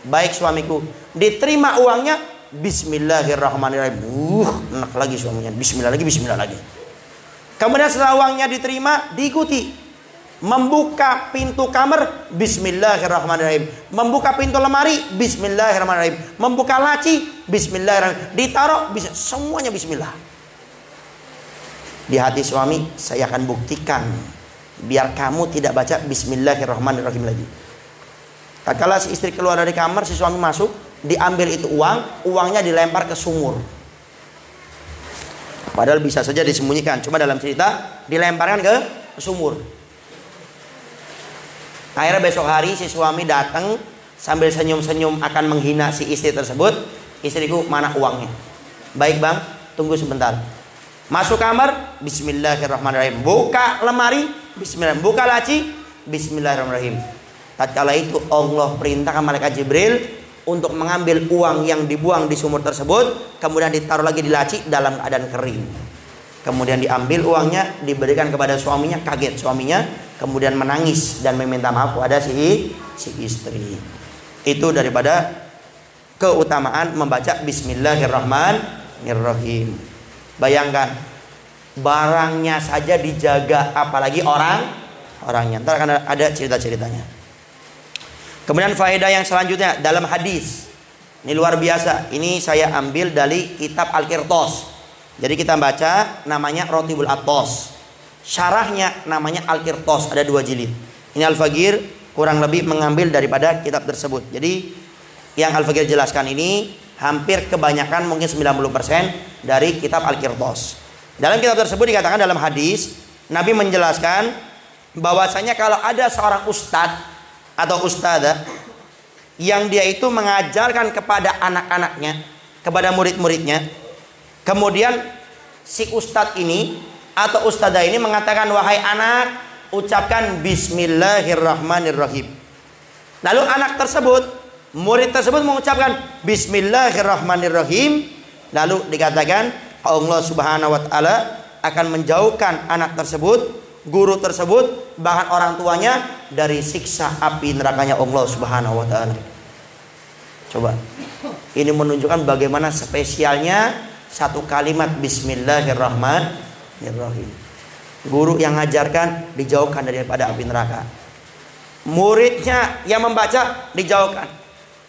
Baik suamiku. Diterima uangnya, Bismillahirrahmanirrahim. Enak lagi suaminya, Bismillah lagi, Bismillah lagi. Kemudian setelah uangnya diterima, diikuti. Membuka pintu kamar, Bismillahirrahmanirrahim. Membuka pintu lemari, Bismillahirrahmanirrahim. Membuka laci, Bismillahirrahmanirrahim. Ditaruh, semuanya Bismillah. Di hati suami, saya akan buktikan biar kamu tidak baca Bismillahirrahmanirrahim lagi. Tatkala si istri keluar dari kamar, si suami masuk, diambil itu uang, uangnya dilempar ke sumur. Padahal bisa saja disembunyikan, cuma dalam cerita dilemparkan ke sumur. Akhirnya besok hari si suami datang sambil senyum-senyum akan menghina si istri tersebut. Istriku, mana uangnya? Baik bang, tunggu sebentar. Masuk kamar, Bismillahirrahmanirrahim. Buka lemari, Bismillahirrahmanirrahim. Buka laci, Bismillahirrahmanirrahim. Tatkala itu Allah perintahkan malaikat Jibril untuk mengambil uang yang dibuang di sumur tersebut, kemudian ditaruh lagi di laci dalam keadaan kering. Kemudian diambil uangnya, diberikan kepada suaminya, kaget suaminya, kemudian menangis dan meminta maaf kepada si istri. Itu daripada keutamaan membaca Bismillahirrahmanirrahim. Bayangkan, barangnya saja dijaga, apalagi orangnya. Ntar akan ada cerita-ceritanya. Kemudian faedah yang selanjutnya dalam hadis. Ini luar biasa. Ini saya ambil dari kitab Al-Qirtos. Jadi kita baca namanya Rotibul Atos. Syarahnya namanya Al-Qirtos, ada 2 jilid. Ini Al-Faqir kurang lebih mengambil daripada kitab tersebut. Jadi yang Al-Faqir jelaskan ini hampir kebanyakan mungkin 90% dari kitab Al-Qirtos. Dalam kitab tersebut dikatakan dalam hadis Nabi menjelaskan bahwasanya kalau ada seorang ustadz atau ustadzah yang dia itu mengajarkan kepada anak-anaknya, kepada murid-muridnya, kemudian si ustadz ini atau ustadzah ini mengatakan, wahai anak, ucapkan Bismillahirrahmanirrahim. Lalu anak tersebut, murid tersebut mengucapkan Bismillahirrahmanirrahim. Lalu dikatakan Allah Subhanahu wa Ta'ala akan menjauhkan anak tersebut, guru tersebut, bahkan orang tuanya dari siksa api nerakanya Allah Subhanahu wa Ta'ala. Coba, ini menunjukkan bagaimana spesialnya satu kalimat Bismillahirrahmanirrahim. Guru yang mengajarkan dijauhkan daripada api neraka. Muridnya yang membaca dijauhkan.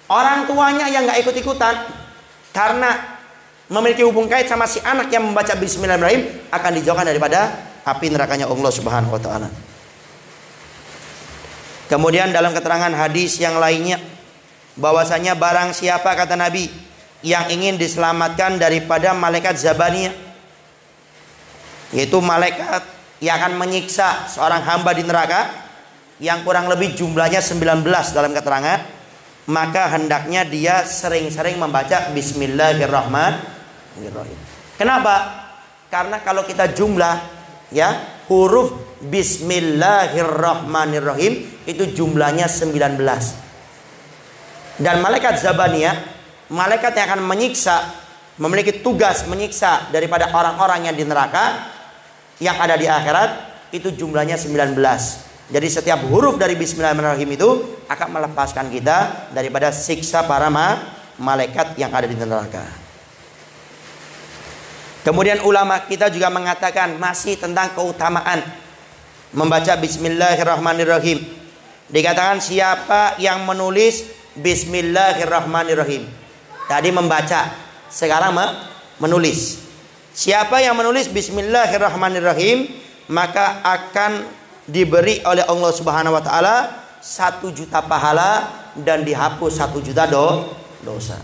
Orang tuanya yang nggak ikut-ikutan karena memiliki hubung kait sama si anak yang membaca Bismillahirrahmanirrahim akan dijauhkan daripada api nerakanya Allah Subhanahu wa Ta'ala. Kemudian dalam keterangan hadis yang lainnya bahwasanya barang siapa, kata Nabi, yang ingin diselamatkan daripada malaikat Zabaniyah, yaitu malaikat yang akan menyiksa seorang hamba di neraka yang kurang lebih jumlahnya 19 dalam keterangan, maka hendaknya dia sering-sering membaca Bismillahirrahmanirrahim. Kenapa? Karena kalau kita jumlah ya huruf Bismillahirrahmanirrahim itu jumlahnya 19. Dan malaikat Zabaniyah, malaikat yang akan menyiksa, memiliki tugas menyiksa daripada orang-orang yang di neraka yang ada di akhirat, itu jumlahnya 19. Jadi setiap huruf dari Bismillahirrahmanirrahim itu akan melepaskan kita daripada siksa para malaikat yang ada di neraka. Kemudian ulama kita juga mengatakan masih tentang keutamaan membaca Bismillahirrahmanirrahim. Dikatakan siapa yang menulis Bismillahirrahmanirrahim, tadi membaca, sekarang menulis. Siapa yang menulis Bismillahirrahmanirrahim, maka akan diberi oleh Allah Subhanahu wa Ta'ala 1 juta pahala dan dihapus 1 juta dosa.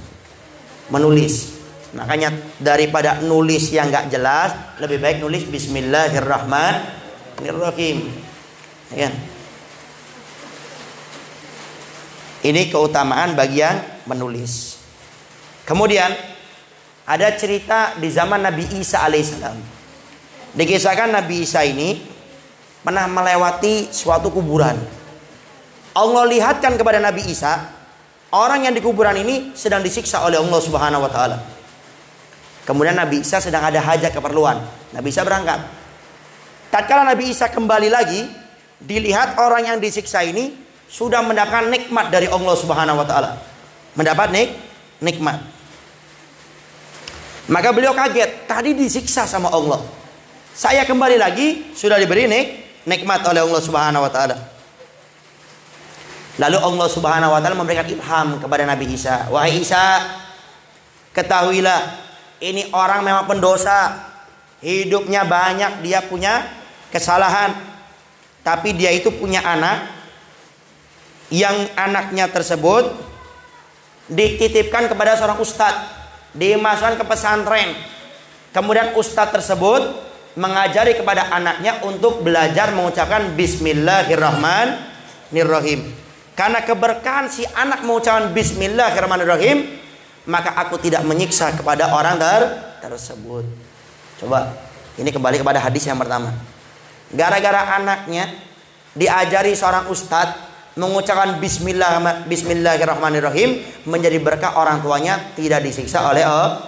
Menulis. Makanya daripada nulis yang gak jelas, lebih baik nulis Bismillahirrahmanirrahim. Ya. Ini keutamaan bagi yang menulis. Kemudian ada cerita di zaman Nabi Isa alaihissalam. Dikisahkan Nabi Isa ini pernah melewati suatu kuburan. Allah lihatkan kepada Nabi Isa, orang yang di kuburan ini sedang disiksa oleh Allah Subhanahu wa Ta'ala. Kemudian Nabi Isa sedang ada hajat keperluan. Nabi Isa berangkat. Tatkala Nabi Isa kembali lagi, dilihat orang yang disiksa ini sudah mendapatkan nikmat dari Allah Subhanahu wa Ta'ala. Mendapat nikmat. Maka beliau kaget, tadi disiksa sama Allah, saya kembali lagi sudah diberi nikmat oleh Allah Subhanahu wa Ta'ala. Lalu Allah Subhanahu wa Ta'ala memberikan ilham kepada Nabi Isa, wahai Isa, ketahuilah ini orang memang pendosa, hidupnya banyak, dia punya kesalahan, tapi dia itu punya anak, yang anaknya tersebut dititipkan kepada seorang ustadz, dimasukkan ke pesantren. Kemudian ustadz tersebut mengajari kepada anaknya untuk belajar mengucapkan Bismillahirrahmanirrahim. Karena keberkahan si anak mengucapkan Bismillahirrahmanirrahim, maka aku tidak menyiksa kepada orang tersebut. Coba, ini kembali kepada hadis yang pertama. Gara-gara anaknya diajari seorang ustadz mengucapkan Bismillahirrahmanirrahim, menjadi berkah orang tuanya tidak disiksa oleh Allah.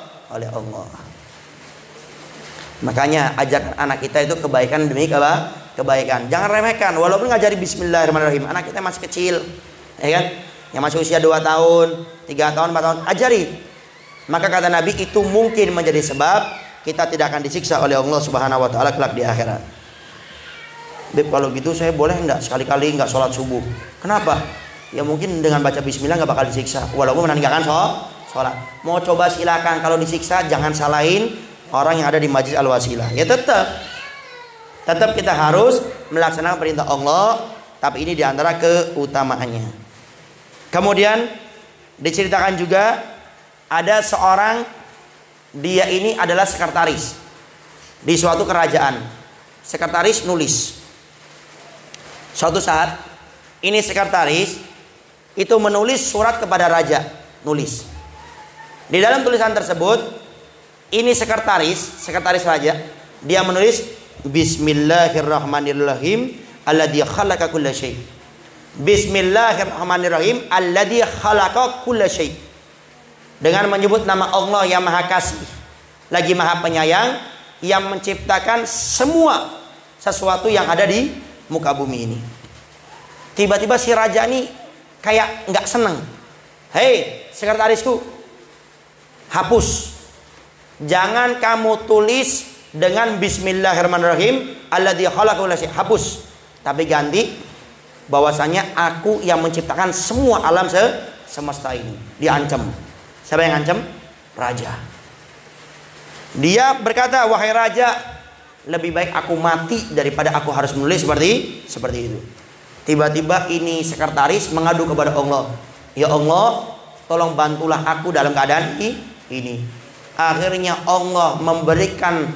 Makanya ajarkan anak kita itu kebaikan demi kebaikan. Jangan remehkan. Walaupun ngajari bismillahirrahmanirrahim, anak kita masih kecil, ya kan? Yang masih usia 2 tahun, 3 tahun, 4 tahun, ajari. Maka kata Nabi itu mungkin menjadi sebab kita tidak akan disiksa oleh Allah Subhanahu wa taala kelak di akhirat. Beb, kalau gitu saya boleh enggak sekali-kali enggak sholat subuh? Kenapa? Ya mungkin dengan baca bismillah enggak bakal disiksa walaupun meninggalkan sholat. Mau coba silakan, kalau disiksa jangan salahin orang yang ada di majlis al-wasilah. Ya tetap kita harus melaksanakan perintah Allah, tapi ini diantara keutamaannya. Kemudian diceritakan juga ada seorang, dia ini adalah sekretaris di suatu kerajaan. Sekretaris nulis. Suatu saat ini sekretaris itu menulis surat kepada raja, nulis. Di dalam tulisan tersebut, ini sekretaris raja, dia menulis Bismillahirrahmanirrahim alladzi khalaqa kulla syai. Bismillahirrahmanirrahim alladzi khalaqa kulla syai. Dengan menyebut nama Allah yang Maha Kasih, lagi Maha Penyayang, yang menciptakan semua sesuatu yang ada di muka bumi ini. Tiba-tiba si raja ini kayak nggak seneng. Hei sekretarisku, hapus. Jangan kamu tulis dengan Bismillahirrahmanirrahim alladzi khalaqa kulla syai. Hapus. Tapi ganti bahwasanya aku yang menciptakan semua alam semesta ini. Diancam. Siapa yang ancam? Raja. Dia berkata, wahai raja, lebih baik aku mati daripada aku harus menulis seperti itu. Tiba-tiba ini sekretaris mengadu kepada Allah. Ya Allah, tolong bantulah aku dalam keadaan ini. Akhirnya Allah memberikan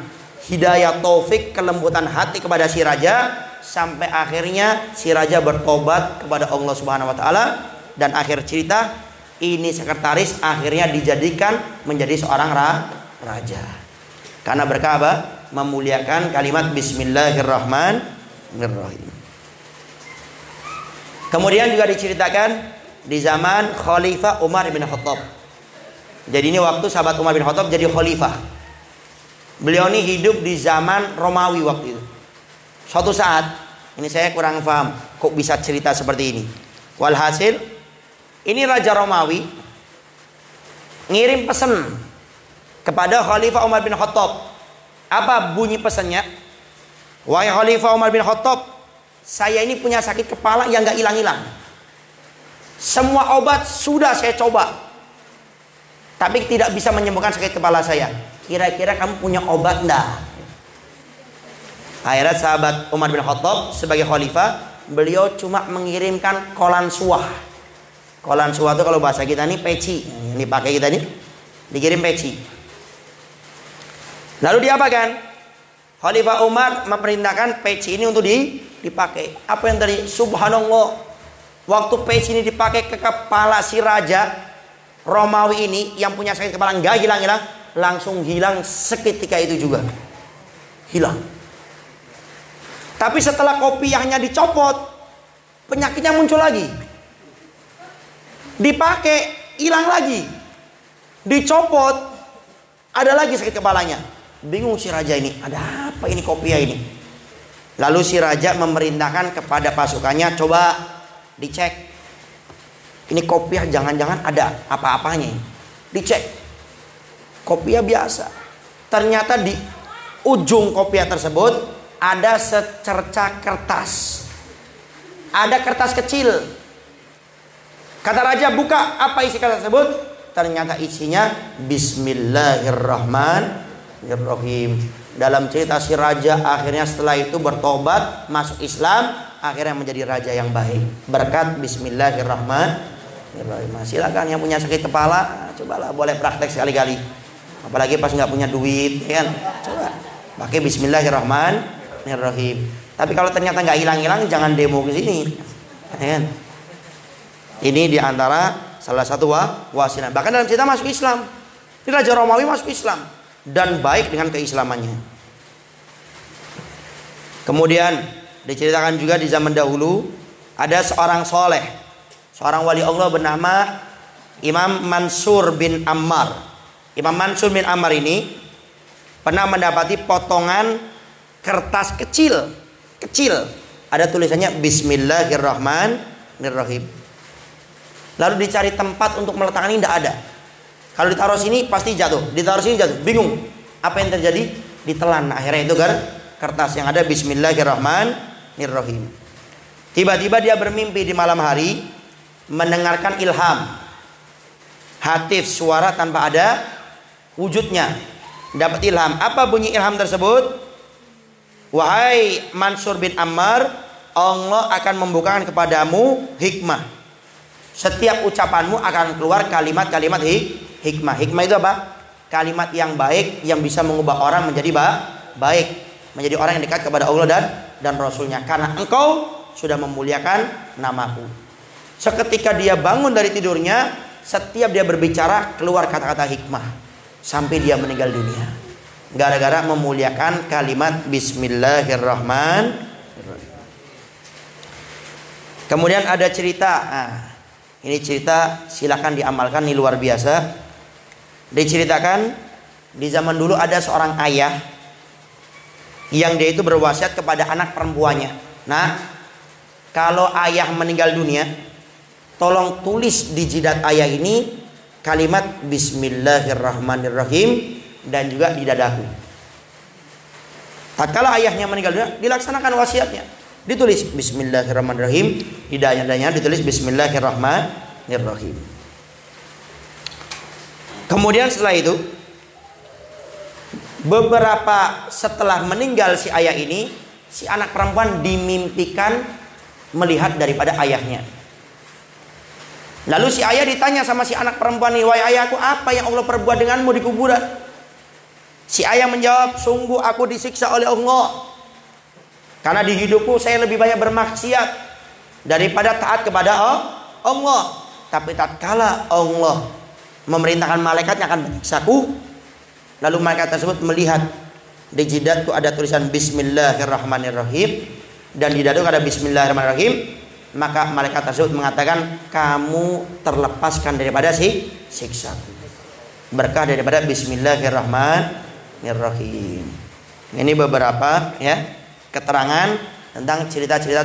hidayah, taufik, kelembutan hati kepada si raja, sampai akhirnya si raja bertobat kepada Allah Subhanahu wa taala. Dan akhir cerita, ini sekretaris akhirnya dijadikan menjadi seorang raja. Karena berkah memuliakan kalimat Bismillahirrahmanirrahim. Kemudian juga diceritakan di zaman Khalifah Umar bin Khattab. Jadi ini waktu sahabat Umar bin Khattab jadi khalifah. Beliau ini hidup di zaman Romawi waktu itu. Suatu saat, ini saya kurang paham kok bisa cerita seperti ini. Walhasil, ini Raja Romawi ngirim pesan kepada Khalifah Umar bin Khattab. Apa bunyi pesannya? Wahai Khalifah Umar bin Khattab, saya ini punya sakit kepala yang gak hilang-hilang. Semua obat sudah saya coba, tapi tidak bisa menyembuhkan sakit kepala saya. Kira-kira kamu punya obat enggak? Akhirnya sahabat Umar bin Khattab sebagai khalifah, beliau cuma mengirimkan kolan suah. Kolan suah itu kalau bahasa kita ini peci. Yang dipakai kita ini dikirim peci. Lalu diapakan? Khalifah Umar memerintahkan peci ini untuk dipakai. Apa yang tadi? Subhanallah. Waktu peci ini dipakai ke kepala si raja Romawi ini yang punya sakit kepala enggak hilang-hilang, langsung hilang seketika itu juga. Hilang. Tapi setelah kopiahnya dicopot, penyakitnya muncul lagi. Dipakai, hilang lagi. Dicopot, ada lagi sakit kepalanya. Bingung si raja ini, ada apa ini kopiah ini? Lalu si raja memerintahkan kepada pasukannya, coba dicek. Ini kopiah jangan-jangan ada apa-apanya. Dicek. Kopiah biasa. Ternyata di ujung kopiah tersebut ada secerca kertas. Ada kertas kecil. Kata raja, buka, apa isi kertas tersebut? Ternyata isinya Bismillahirrahmanirrahim. Dalam cerita si raja akhirnya setelah itu bertobat, masuk Islam, akhirnya menjadi raja yang baik berkat Bismillahirrahmanirrahim. Silakan yang punya sakit kepala, cobalah, boleh praktek sekali-kali. Apalagi pas nggak punya duit, ya kan? Coba pakai Bismillahirrahmanirrahim. Tapi kalau ternyata nggak hilang-hilang, jangan demo ke sini, ya kan? Ini diantara salah satu wasilah. Bahkan dalam cerita masuk Islam. Ini Raja Romawi masuk Islam dan baik dengan keislamannya. Kemudian diceritakan juga di zaman dahulu ada seorang soleh, seorang wali Allah bernama Imam Mansur bin Ammar. Imam Mansur bin Ammar ini pernah mendapati potongan kertas kecil, ada tulisannya Bismillahirrahmanirrahim. Lalu dicari tempat untuk meletakkan ini, tidak ada. Kalau ditaruh sini pasti jatuh, ditaruh sini jatuh, bingung. Apa yang terjadi? Ditelan. Akhirnya itu kertas yang ada Bismillahirrahmanirrahim. Tiba-tiba dia bermimpi di malam hari, mendengarkan ilham, hatif, suara tanpa ada wujudnya. Dapat ilham. Apa bunyi ilham tersebut? Wahai Mansur bin Ammar, Allah akan membukakan kepadamu hikmah. Setiap ucapanmu akan keluar kalimat-kalimat hikmah. Hikmah itu apa? Kalimat yang baik yang bisa mengubah orang menjadi baik, menjadi orang yang dekat kepada Allah dan Rasulnya. Karena engkau sudah memuliakan namaku. Seketika dia bangun dari tidurnya, setiap dia berbicara keluar kata-kata hikmah sampai dia meninggal dunia. Gara-gara memuliakan kalimat Bismillahirrahmanirrahim. Kemudian ada cerita. Nah, ini cerita silakan diamalkan, ini luar biasa. Diceritakan di zaman dulu ada seorang ayah yang dia itu berwasiat kepada anak perempuannya. Nah, kalau ayah meninggal dunia, tolong tulis di jidat ayah ini kalimat Bismillahirrahmanirrahim dan juga di dadaku. Tatkala ayahnya meninggal dunia, dilaksanakan wasiatnya. Ditulis Bismillahirrahmanirrahim, di dadanya ditulis Bismillahirrahmanirrahim. Kemudian setelah itu, beberapa setelah meninggal si ayah ini, si anak perempuan dimimpikan melihat daripada ayahnya. Lalu si ayah ditanya sama si anak perempuan ini, wahai ayahku, apa yang Allah perbuat denganmu di kuburan? Si ayah menjawab, sungguh aku disiksa oleh Allah. Karena di hidupku saya lebih banyak bermaksiat daripada taat kepada Allah. Tapi tatkala Allah memerintahkan malaikatnya akan menyiksaku, lalu malaikat tersebut melihat di jidatku ada tulisan Bismillahirrahmanirrahim dan di dadaku ada Bismillahirrahmanirrahim, maka malaikat tersebut mengatakan, kamu terlepaskan daripada siksaku berkah daripada Bismillahirrahmanirrahim. Ini beberapa ya keterangan tentang cerita-cerita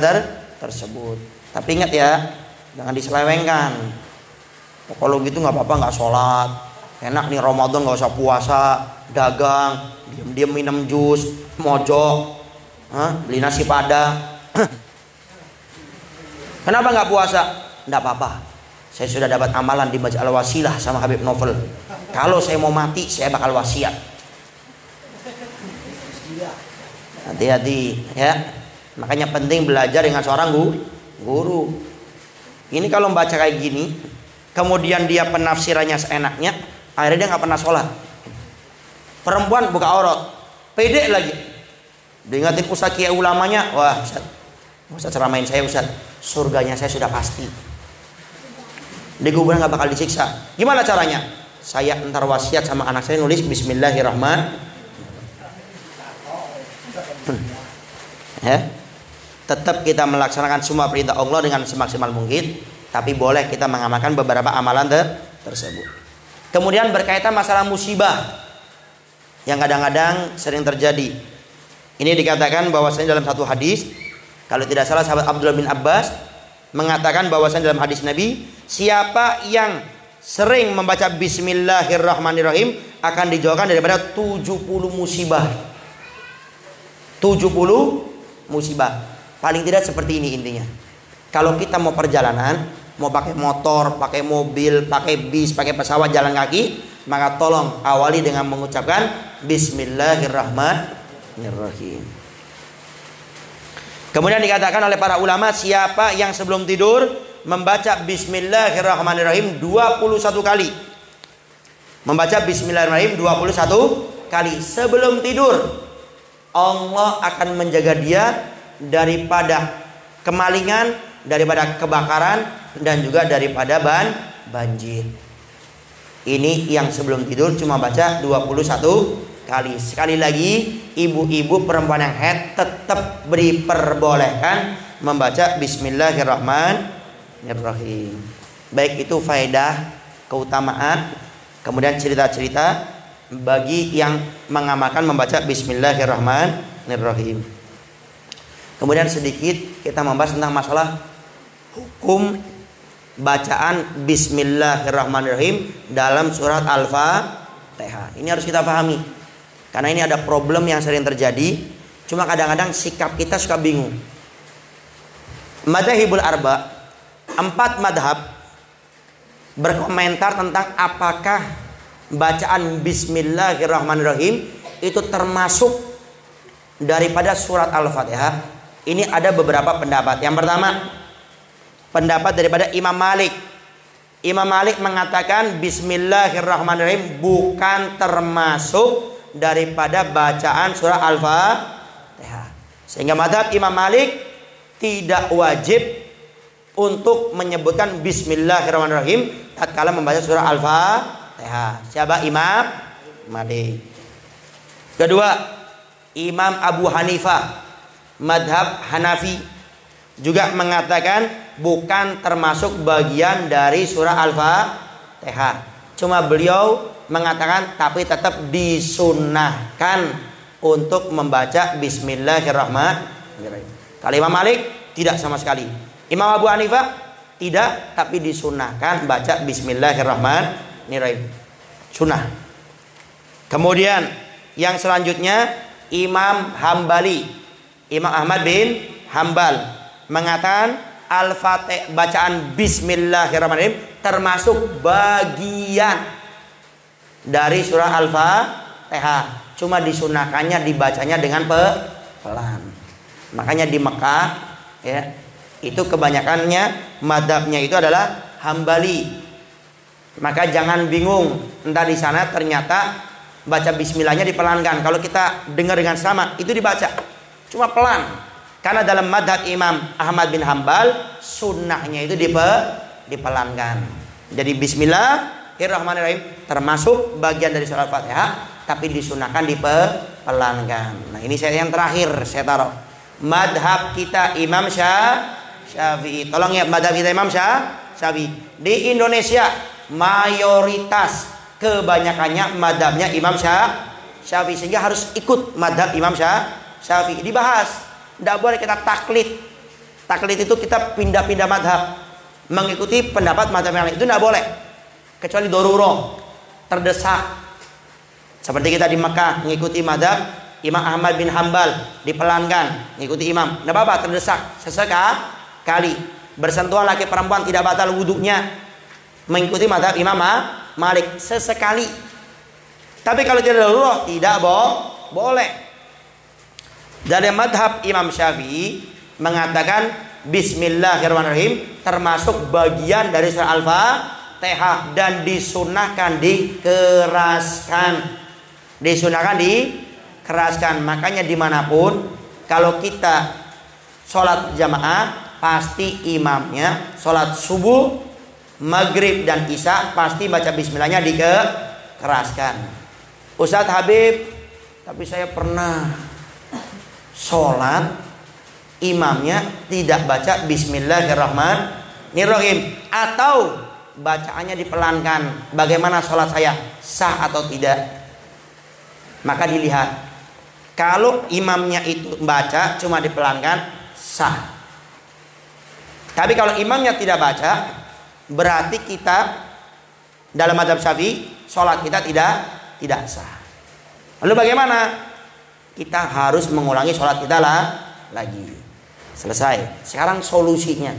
tersebut. Tapi ingat ya, jangan diselewengkan. Kalau gitu nggak apa-apa, nggak sholat, enak nih Ramadan nggak usah puasa, dagang, diam-diam minum jus, mojok, beli nasi padang. Kenapa nggak puasa? Nggak apa-apa. Saya sudah dapat amalan di Masjid Al-Wasilah sama Habib Novel. Kalau saya mau mati, saya bakal wasiat. Hati-hati ya. Makanya penting belajar dengan seorang guru. Ini kalau membaca kayak gini, kemudian dia penafsirannya seenaknya, akhirnya dia nggak pernah sholat. Perempuan buka aurat, pede lagi. Diingatin ustaz kiai ulamanya, wah ustaz ceramain saya ustaz, surganya saya sudah pasti. Di kuburan nggak bakal disiksa. Gimana caranya? Saya entar wasiat sama anak saya nulis Bismillahirrahmanirrahim. Ya, tetap kita melaksanakan semua perintah Allah dengan semaksimal mungkin, tapi boleh kita mengamalkan beberapa amalan tersebut. Kemudian berkaitan masalah musibah yang kadang-kadang sering terjadi. Ini dikatakan bahwasanya dalam satu hadis, kalau tidak salah sahabat Abdullah bin Abbas mengatakan bahwasanya dalam hadis Nabi, siapa yang sering membaca Bismillahirrahmanirrahim akan dijauhkan daripada 70 musibah. 70 musibah. Paling tidak seperti ini intinya. Kalau kita mau perjalanan, mau pakai motor, pakai mobil, pakai bis, pakai pesawat, jalan kaki, maka tolong awali dengan mengucapkan Bismillahirrahmanirrahim. Kemudian dikatakan oleh para ulama, siapa yang sebelum tidur membaca Bismillahirrahmanirrahim 21 kali. Membaca Bismillahirrahmanirrahim 21 kali sebelum tidur, Allah akan menjaga dia daripada kemalingan, daripada kebakaran, dan juga daripada banjir. Ini yang sebelum tidur cuma baca 21 kali. Sekali lagi, ibu-ibu perempuan yang haid tetap diperbolehkan membaca Bismillahirrahmanirrahim. Baik itu faedah, keutamaan, kemudian cerita-cerita. bagi yang mengamalkan membaca Bismillahirrahmanirrahim. Kemudian sedikit kita membahas tentang masalah hukum bacaan Bismillahirrahmanirrahim dalam surat Al-Fatihah. Ini harus kita pahami, karena ini ada problem yang sering terjadi. Cuma kadang-kadang sikap kita suka bingung. Madzhabul arba, 4 madhab berkomentar tentang apakah bacaan Bismillahirrahmanirrahim itu termasuk daripada surat Al-Fatihah. Ini ada beberapa pendapat. Yang pertama, pendapat daripada Imam Malik. Imam Malik mengatakan Bismillahirrahmanirrahim bukan termasuk daripada bacaan surah Al-Fatihah. Sehingga madhab Imam Malik tidak wajib untuk menyebutkan Bismillahirrahmanirrahim tatkala membaca surah Al-Fatihah. Siapa? Imam Malik. Kedua, Imam Abu Hanifah, madhab Hanafi, juga mengatakan bukan termasuk bagian dari surah Al-Fatihah. Cuma beliau mengatakan tapi tetap disunnahkan untuk membaca Bismillahirrahmanirrahim. Kalau Imam Malik tidak sama sekali. Imam Abu Hanifah tidak, tapi disunnahkan baca Bismillahirrahmanirrahim. Sunnah. Kemudian yang selanjutnya Imam Hambali, Imam Ahmad bin Hambal mengatakan Al-Fatihah, bacaan Bismillahirrahmanirrahim termasuk bagian dari surah Al-Fatihah. Cuma disunahkannya dibacanya dengan pelan. Makanya di Mekah ya, itu kebanyakannya madhabnya itu adalah Hambali. Maka jangan bingung, entah di sana ternyata baca bismillahnya dipelankan. Kalau kita dengar dengan sama itu dibaca cuma pelan. Karena dalam madhab Imam Ahmad bin Hambal sunnahnya itu dipelankan. Jadi Bismillahirrahmanirrahim termasuk bagian dari surah Al-Fatihah, tapi disunahkan dipelankan. Nah ini saya yang terakhir saya taruh. Madhab kita Imam Syafi'i. Tolong ya, madhab kita Imam Syafi'i. Di Indonesia mayoritas kebanyakannya madhabnya Imam Syafi'i, sehingga harus ikut madhab Imam Syafi'i. Dibahas, tidak boleh kita taklid. Taklid itu kita pindah-pindah madhab, mengikuti pendapat madhab yang lain, itu tidak boleh, kecuali doruro, terdesak. Seperti kita di Mekah mengikuti madhab Imam Ahmad bin Hambal, dipelankan, mengikuti imam, tidak apa-apa, terdesak sesekali. Bersentuhan laki perempuan tidak batal wudhunya, mengikuti madhab Imam Malik sesekali. Tapi kalau tidak darurat tidak boleh. Dari madhab Imam Syafi'i mengatakan Bismillahirrahmanirrahim termasuk bagian dari surah Al-Fatihah dan disunahkan dikeraskan. Disunahkan dikeraskan. Makanya dimanapun kalau kita sholat jamaah, pasti imamnya sholat subuh, maghrib dan isya pasti baca bismillahnya dikeraskan. Ustadz Habib, tapi saya pernah sholat imamnya tidak baca Bismillahirrahmanirrahim atau bacaannya dipelankan, bagaimana sholat saya, sah atau tidak? Maka dilihat, kalau imamnya itu baca cuma dipelankan, sah. Tapi kalau imamnya tidak baca, berarti kita dalam mazhab Syafi'i sholat kita tidak sah. Lalu bagaimana? Kita harus mengulangi sholat kita lagi. Selesai. Sekarang solusinya,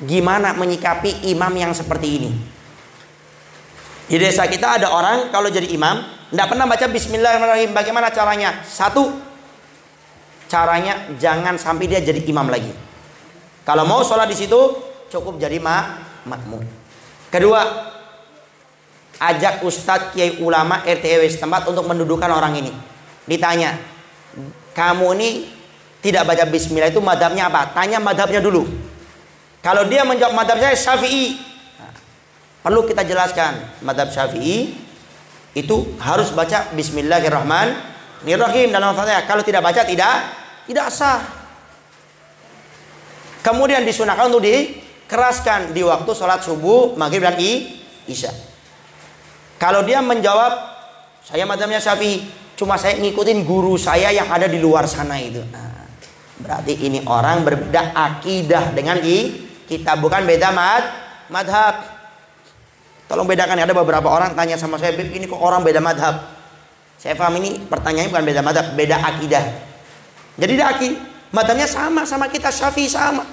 gimana menyikapi imam yang seperti ini? Di desa kita ada orang kalau jadi imam tidak pernah baca Bismillahirrahmanirrahim. Bagaimana caranya? Satu, caranya jangan sampai dia jadi imam lagi. Kalau mau sholat di situ cukup jadi makmum. Kedua, ajak ustadz, kiai, ulama, RT RW setempat untuk mendudukkan orang ini. Ditanya, kamu ini tidak baca bismillah itu madhabnya apa? Tanya madhabnya dulu. Kalau dia menjawab madhab saya Syafi'i, perlu kita jelaskan madhab Syafi'i itu harus baca Bismillahirrahmanirrahim dalam Al-Fatihah. Kalau tidak baca tidak sah. Kemudian disunahkan untuk dikeraskan di waktu sholat subuh, maghrib dan isya. Kalau dia menjawab Saya madhabnya Syafi'i, cuma saya ngikutin guru saya yang ada di luar sana itu. Nah, berarti ini orang berbeda akidah dengan kita, bukan beda madhab. Tolong bedakan, ada beberapa orang tanya sama saya, Bib, ini kok orang beda madhab. Saya paham ini pertanyaannya bukan beda madhab, beda akidah. Jadi madhabnya sama kita Syafi'i sama,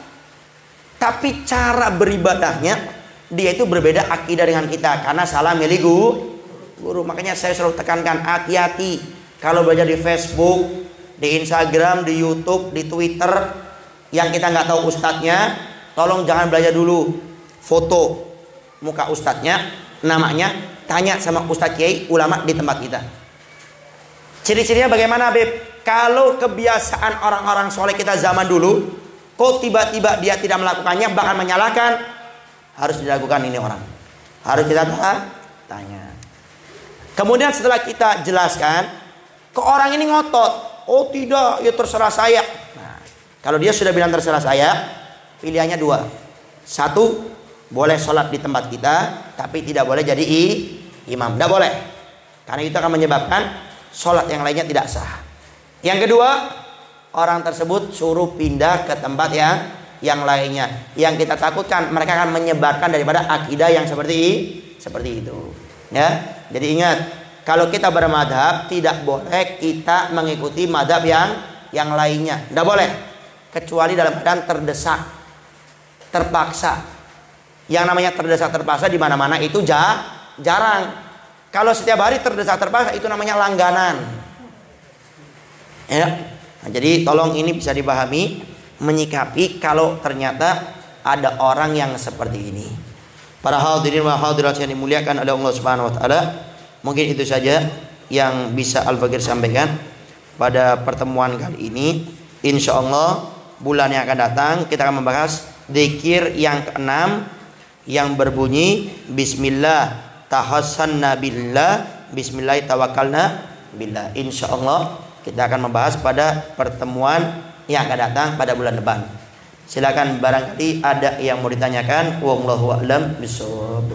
tapi cara beribadahnya dia itu berbeda akidah dengan kita karena salah milih guru. Makanya saya selalu tekankan, hati-hati kalau belajar di Facebook, di Instagram, di YouTube, di Twitter yang kita nggak tahu ustadznya, tolong jangan belajar dulu. Foto muka ustadznya, namanya, tanya sama ustadz kiai ulama di tempat kita. Ciri-cirinya bagaimana, Beb? Kalau kebiasaan orang-orang soleh kita zaman dulu, kok tiba-tiba dia tidak melakukannya, bahkan menyalahkan, harus dilakukan ini orang. Harus kita tanya. Kemudian setelah kita jelaskan, kok orang ini ngotot? Oh tidak, ya terserah saya. Nah, kalau dia sudah bilang terserah saya, pilihannya dua. Satu, boleh sholat di tempat kita, tapi tidak boleh jadi imam. Tidak boleh, karena itu akan menyebabkan sholat yang lainnya tidak sah. Yang kedua, orang tersebut suruh pindah ke tempat yang lainnya. Yang kita takutkan mereka akan menyebarkan daripada akidah yang seperti itu. Ya, jadi ingat, kalau kita bermadhab tidak boleh kita mengikuti madhab yang lainnya. Tidak boleh, kecuali dalam keadaan terdesak, terpaksa. Yang namanya terdesak terpaksa di mana-mana itu jarang. Kalau setiap hari terdesak terpaksa itu namanya langganan. Ya. Nah, jadi tolong ini bisa dipahami, menyikapi kalau ternyata ada orang yang seperti ini. Para hadirin wa hadirat yang dimuliakan oleh Allah Subhanahu wa taala, mungkin itu saja yang bisa Al-Fakir sampaikan pada pertemuan kali ini. Insyaallah bulan yang akan datang kita akan membahas zikir yang keenam yang berbunyi Bismillah tahassanna billah, Bismillah tawakkalna billah. Insyaallah kita akan membahas pada pertemuan yang akan datang pada bulan depan. Silakan barangkali ada yang mau ditanyakan. Wallahu a'lam bishawab.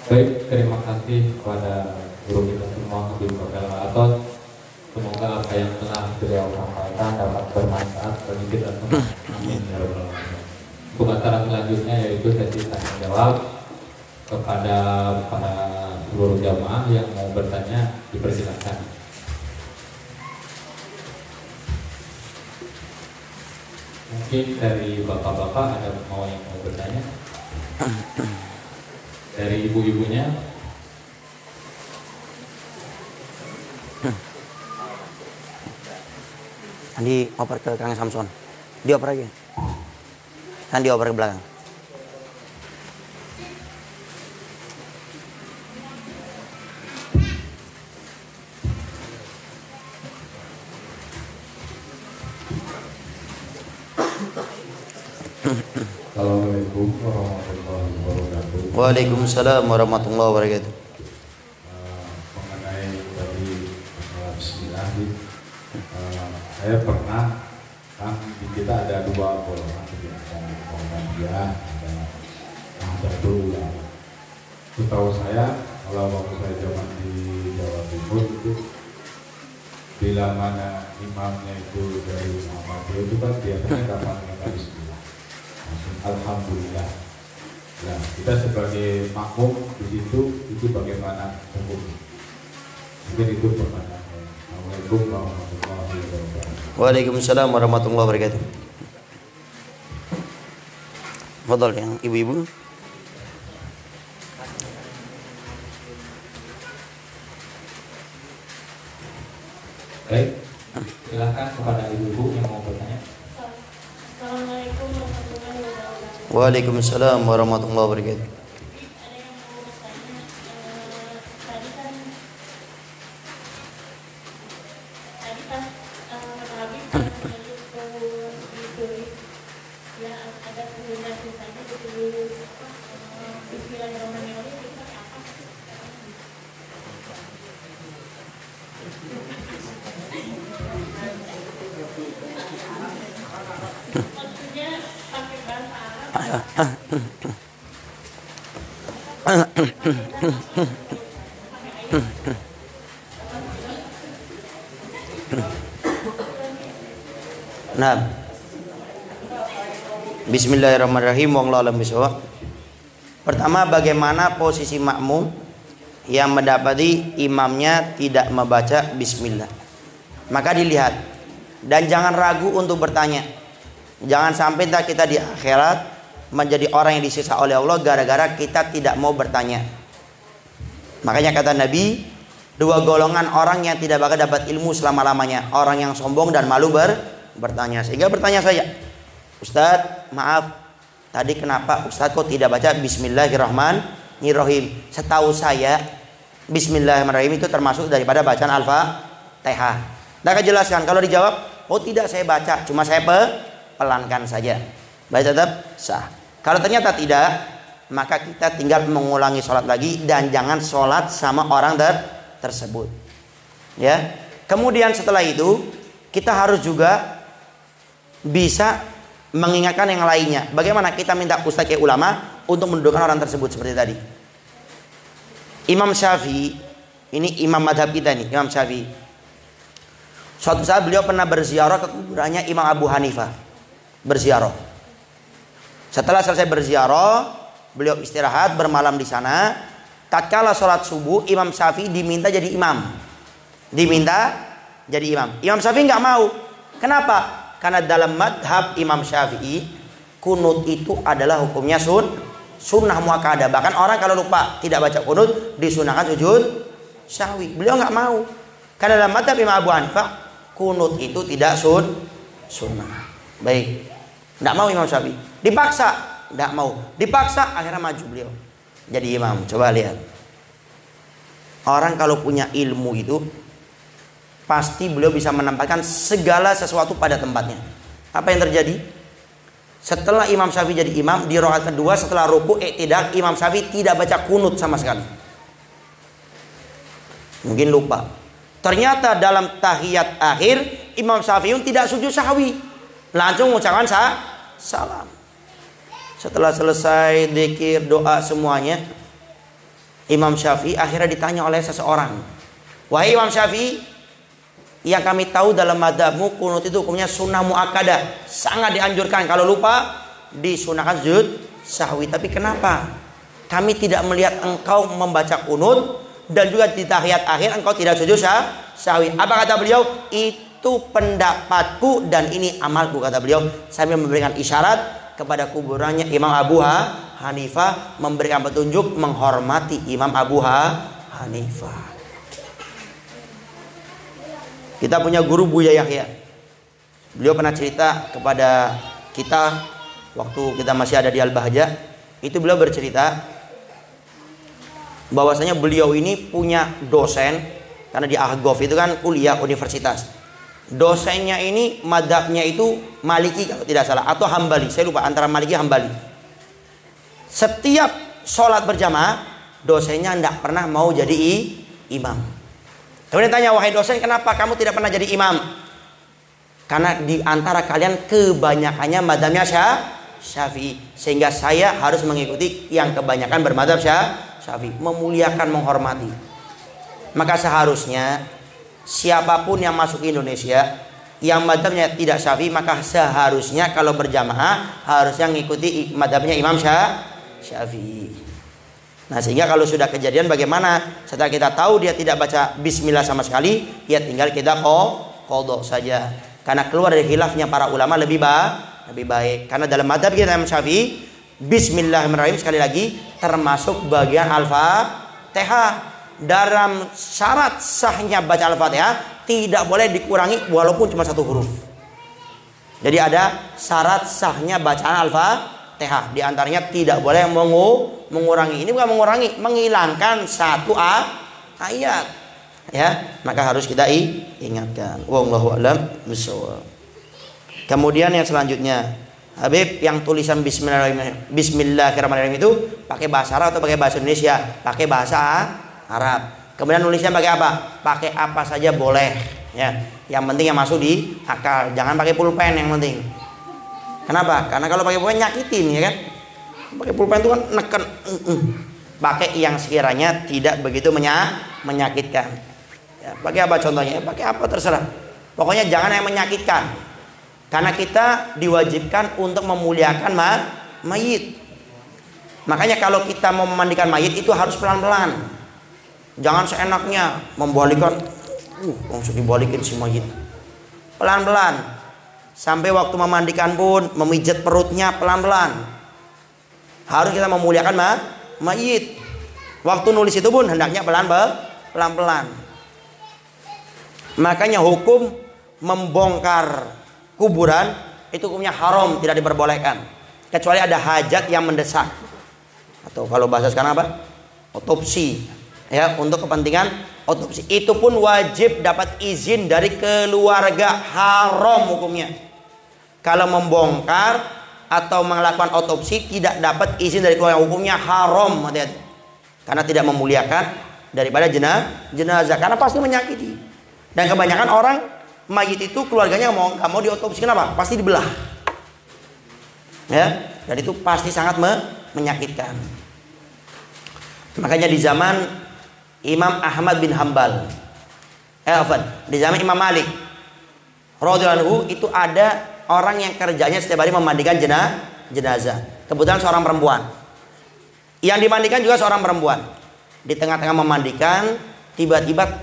Baik, terima kasih kepada guru kita semua, Habib Abdul Aton. Semoga apa yang telah beliau sampaikan dapat bermanfaat bagi kita semua. Amin ya rabbal alamin. Untuk acara selanjutnya yaitu sesi tanya jawab. Kepada para seluruh jamaah yang mau bertanya dipersilakan. Mungkin dari bapak-bapak ada yang mau bertanya? Dari ibu-ibunya? Nanti oper ke Kang Samson. Dioper aja. Kan dioper ke belakang. Assalamualaikum warahmatullahi wabarakatuh. Waalaikumsalam warahmatullahi wabarakatuh. Mengenai tadi Bismillah, saya pernah kan di kita ada dua golongan, ada Muhammadiyah, ada Nahdlatul Ulama. Setahu saya kalau waktu saya zaman di Jawa Timur itu bila mana imamnya itu dari Muhammadiyah itu kan biasanya dapat kata Bismillah. Alhamdulillah. Nah, kita sebagai makmum di situ itu bagaimana hukumnya? Mungkin itu pertanyaannya. Assalamualaikum warahmatullahi wabarakatuh. Waalaikumsalam warahmatullahi wabarakatuh. Fadhal yang ibu-ibu. Baik, silakan kepada ibu-ibu yang mau bertanya. Assalamualaikum warahmatullahi wabarakatuh. Waalaikumsalam warahmatullahi wabarakatuh. Ada yang mau bertanya, tadi kan pas Habib ditulis ya ada tulisan-tulisannya ditulis Bismillahirrahmanirrahim itu pakai apa? Maksudnya pakai bahasa Arab Nah, Bismillahirrahmanirrahim. Wallahu a'lam bishawab. Pertama, bagaimana posisi makmum yang mendapati imamnya tidak membaca bismillah? Maka dilihat dan jangan ragu untuk bertanya. Jangan sampai kita di akhirat menjadi orang yang disiksa oleh Allah gara-gara kita tidak mau bertanya. Makanya kata Nabi, dua golongan orang yang tidak bakal dapat ilmu selama-lamanya, orang yang sombong dan malu bertanya. Sehingga bertanya saja, Ustadz maaf, tadi kenapa Ustadz kok tidak baca Bismillahirrahmanirrahim? Setahu saya Bismillahirrahmanirrahim itu termasuk daripada bacaan Al-Fatihah. Dan akan jelaskan, kalau dijawab, oh tidak saya baca, cuma saya pelankan saja, baik tetap sah. Kalau ternyata tidak, maka kita tinggal mengulangi sholat lagi dan jangan sholat sama orang tersebut. Ya. Kemudian setelah itu kita harus juga bisa mengingatkan yang lainnya. Bagaimana kita minta ustaz kayak ulama untuk mendudukkan orang tersebut seperti tadi. Imam Syafi'i, ini imam madhab kita nih, Imam Syafi'i. Suatu saat beliau pernah berziarah ke kuburannya Imam Abu Hanifah. Berziarah. Setelah selesai berziarah, beliau istirahat bermalam di sana. Tatkala sholat subuh, Imam Syafi'i diminta jadi imam. Diminta jadi imam. Imam Syafi'i nggak mau. Kenapa? Karena dalam madhab Imam Syafi'i, kunut itu adalah hukumnya sunnah muakkadah. Bahkan orang kalau lupa tidak baca kunut disunahkan sujud sahwi. Beliau nggak mau. Karena dalam madhab Imam Abu Hanifah, kunut itu tidak sunnah. Baik. Nggak mau Imam Syafi'i. Dipaksa, nggak mau. Dipaksa, akhirnya maju beliau jadi imam. Coba lihat. Orang kalau punya ilmu itu pasti beliau bisa menempatkan segala sesuatu pada tempatnya. Apa yang terjadi? Setelah Imam Syafi'i jadi imam, di rakaat kedua setelah ruku i'tidal, Imam Syafi'i tidak baca kunut sama sekali. Mungkin lupa. Ternyata dalam tahiyat akhir Imam Syafi'i tidak sujud sahwi, langsung mengucapkan salam. Setelah selesai zikir, doa semuanya, Imam Syafi'i akhirnya ditanya oleh seseorang, wahai Imam Syafi'i, yang kami tahu dalam madhabmu kunut itu hukumnya sunnah muakkadah, sangat dianjurkan kalau lupa disunahkan sujud sahwi. Tapi kenapa kami tidak melihat engkau membaca kunut dan juga di tahiyat akhir engkau tidak sujud sahwi? Apa kata beliau? Itu pendapatku dan ini amalku, kata beliau sambil memberikan isyarat kepada kuburannya Imam Abu Hanifah, memberikan petunjuk menghormati Imam Abu Hanifah. Kita punya guru Buya Yahya. Beliau pernah cerita kepada kita waktu kita masih ada di Al-Bahjah. Itu beliau bercerita bahwasanya beliau ini punya dosen, karena di Ahqaf itu kan kuliah universitas. Dosennya ini madhabnya itu Maliki kalau tidak salah, atau Hambali, saya lupa, antara Maliki Hambali. Setiap sholat berjamaah dosennya tidak pernah mau jadi imam. Kemudian tanya, wahai dosen, kenapa kamu tidak pernah jadi imam? Karena di antara kalian kebanyakannya madhabnya Syafi'i, sehingga saya harus mengikuti yang kebanyakan bermadhab Syafi'i, memuliakan, menghormati. Maka seharusnya siapapun yang masuk ke Indonesia yang madhabnya tidak Syafi'i, maka seharusnya kalau berjamaah harusnya mengikuti madhabnya Imam Syafi'i. Nah, sehingga kalau sudah kejadian bagaimana? Setelah kita tahu dia tidak baca bismillah sama sekali, ya tinggal kita qadha saja. Karena keluar dari khilafnya para ulama lebih baik. Karena dalam madhab kita Imam Syafi'i, bismillahirrahmanirrahim sekali lagi termasuk bagian Al-Fatihah. Dalam syarat sahnya baca Al-Fatihah tidak boleh dikurangi walaupun cuma satu huruf. Jadi ada syarat sahnya bacaan Al-Fatihah. Di antaranya tidak boleh mengurangi. Ini bukan mengurangi, menghilangkan satu ayat. Ya, maka harus kita ingatkan. Wallahu a'lam bishawab. Kemudian yang selanjutnya, Habib, yang tulisan Bismillahirrahmanirrahim itu pakai bahasa Arab atau pakai bahasa Indonesia? Pakai bahasa Arab. Kemudian nulisnya pakai apa? Pakai apa saja boleh, ya. Yang penting yang masuk di akal. Jangan pakai pulpen yang penting. Kenapa? Karena kalau pakai pulpen nyakitin, ya kan? Pakai pulpen itu kan neken. Pakai yang sekiranya tidak begitu menyakitkan. Ya, pakai apa contohnya? Pakai apa terserah. Pokoknya jangan yang menyakitkan. Karena kita diwajibkan untuk memuliakan mayit. Makanya kalau kita mau memandikan mayit itu harus pelan-pelan. Jangan seenaknya membalikan, langsung dibalikin si mayit. Pelan-pelan. Sampai waktu memandikan pun memijat perutnya pelan-pelan. Harus kita memuliakan mayit. Waktu nulis itu pun hendaknya pelan-pelan. Makanya hukum membongkar kuburan itu hukumnya haram, tidak diperbolehkan. Kecuali ada hajat yang mendesak. Atau kalau bahasa sekarang apa? Otopsi. Ya, untuk kepentingan otopsi. Itu pun wajib dapat izin dari keluarga, haram hukumnya. Kalau membongkar atau melakukan otopsi tidak dapat izin dari keluarga, hukumnya haram, hati-hati. Karena tidak memuliakan daripada jenazah, karena pasti menyakiti. Dan kebanyakan orang mayit itu keluarganya nggak mau diotopsi, kenapa? Pasti dibelah. Ya, dan itu pasti sangat menyakitkan. Makanya di zaman Imam Ahmad bin Hambal, di zaman Imam Malik radhiyallahu anhu, itu ada orang yang kerjanya setiap hari memandikan jenazah. Kebetulan seorang perempuan. Yang dimandikan juga seorang perempuan. Di tengah-tengah memandikan, tiba-tiba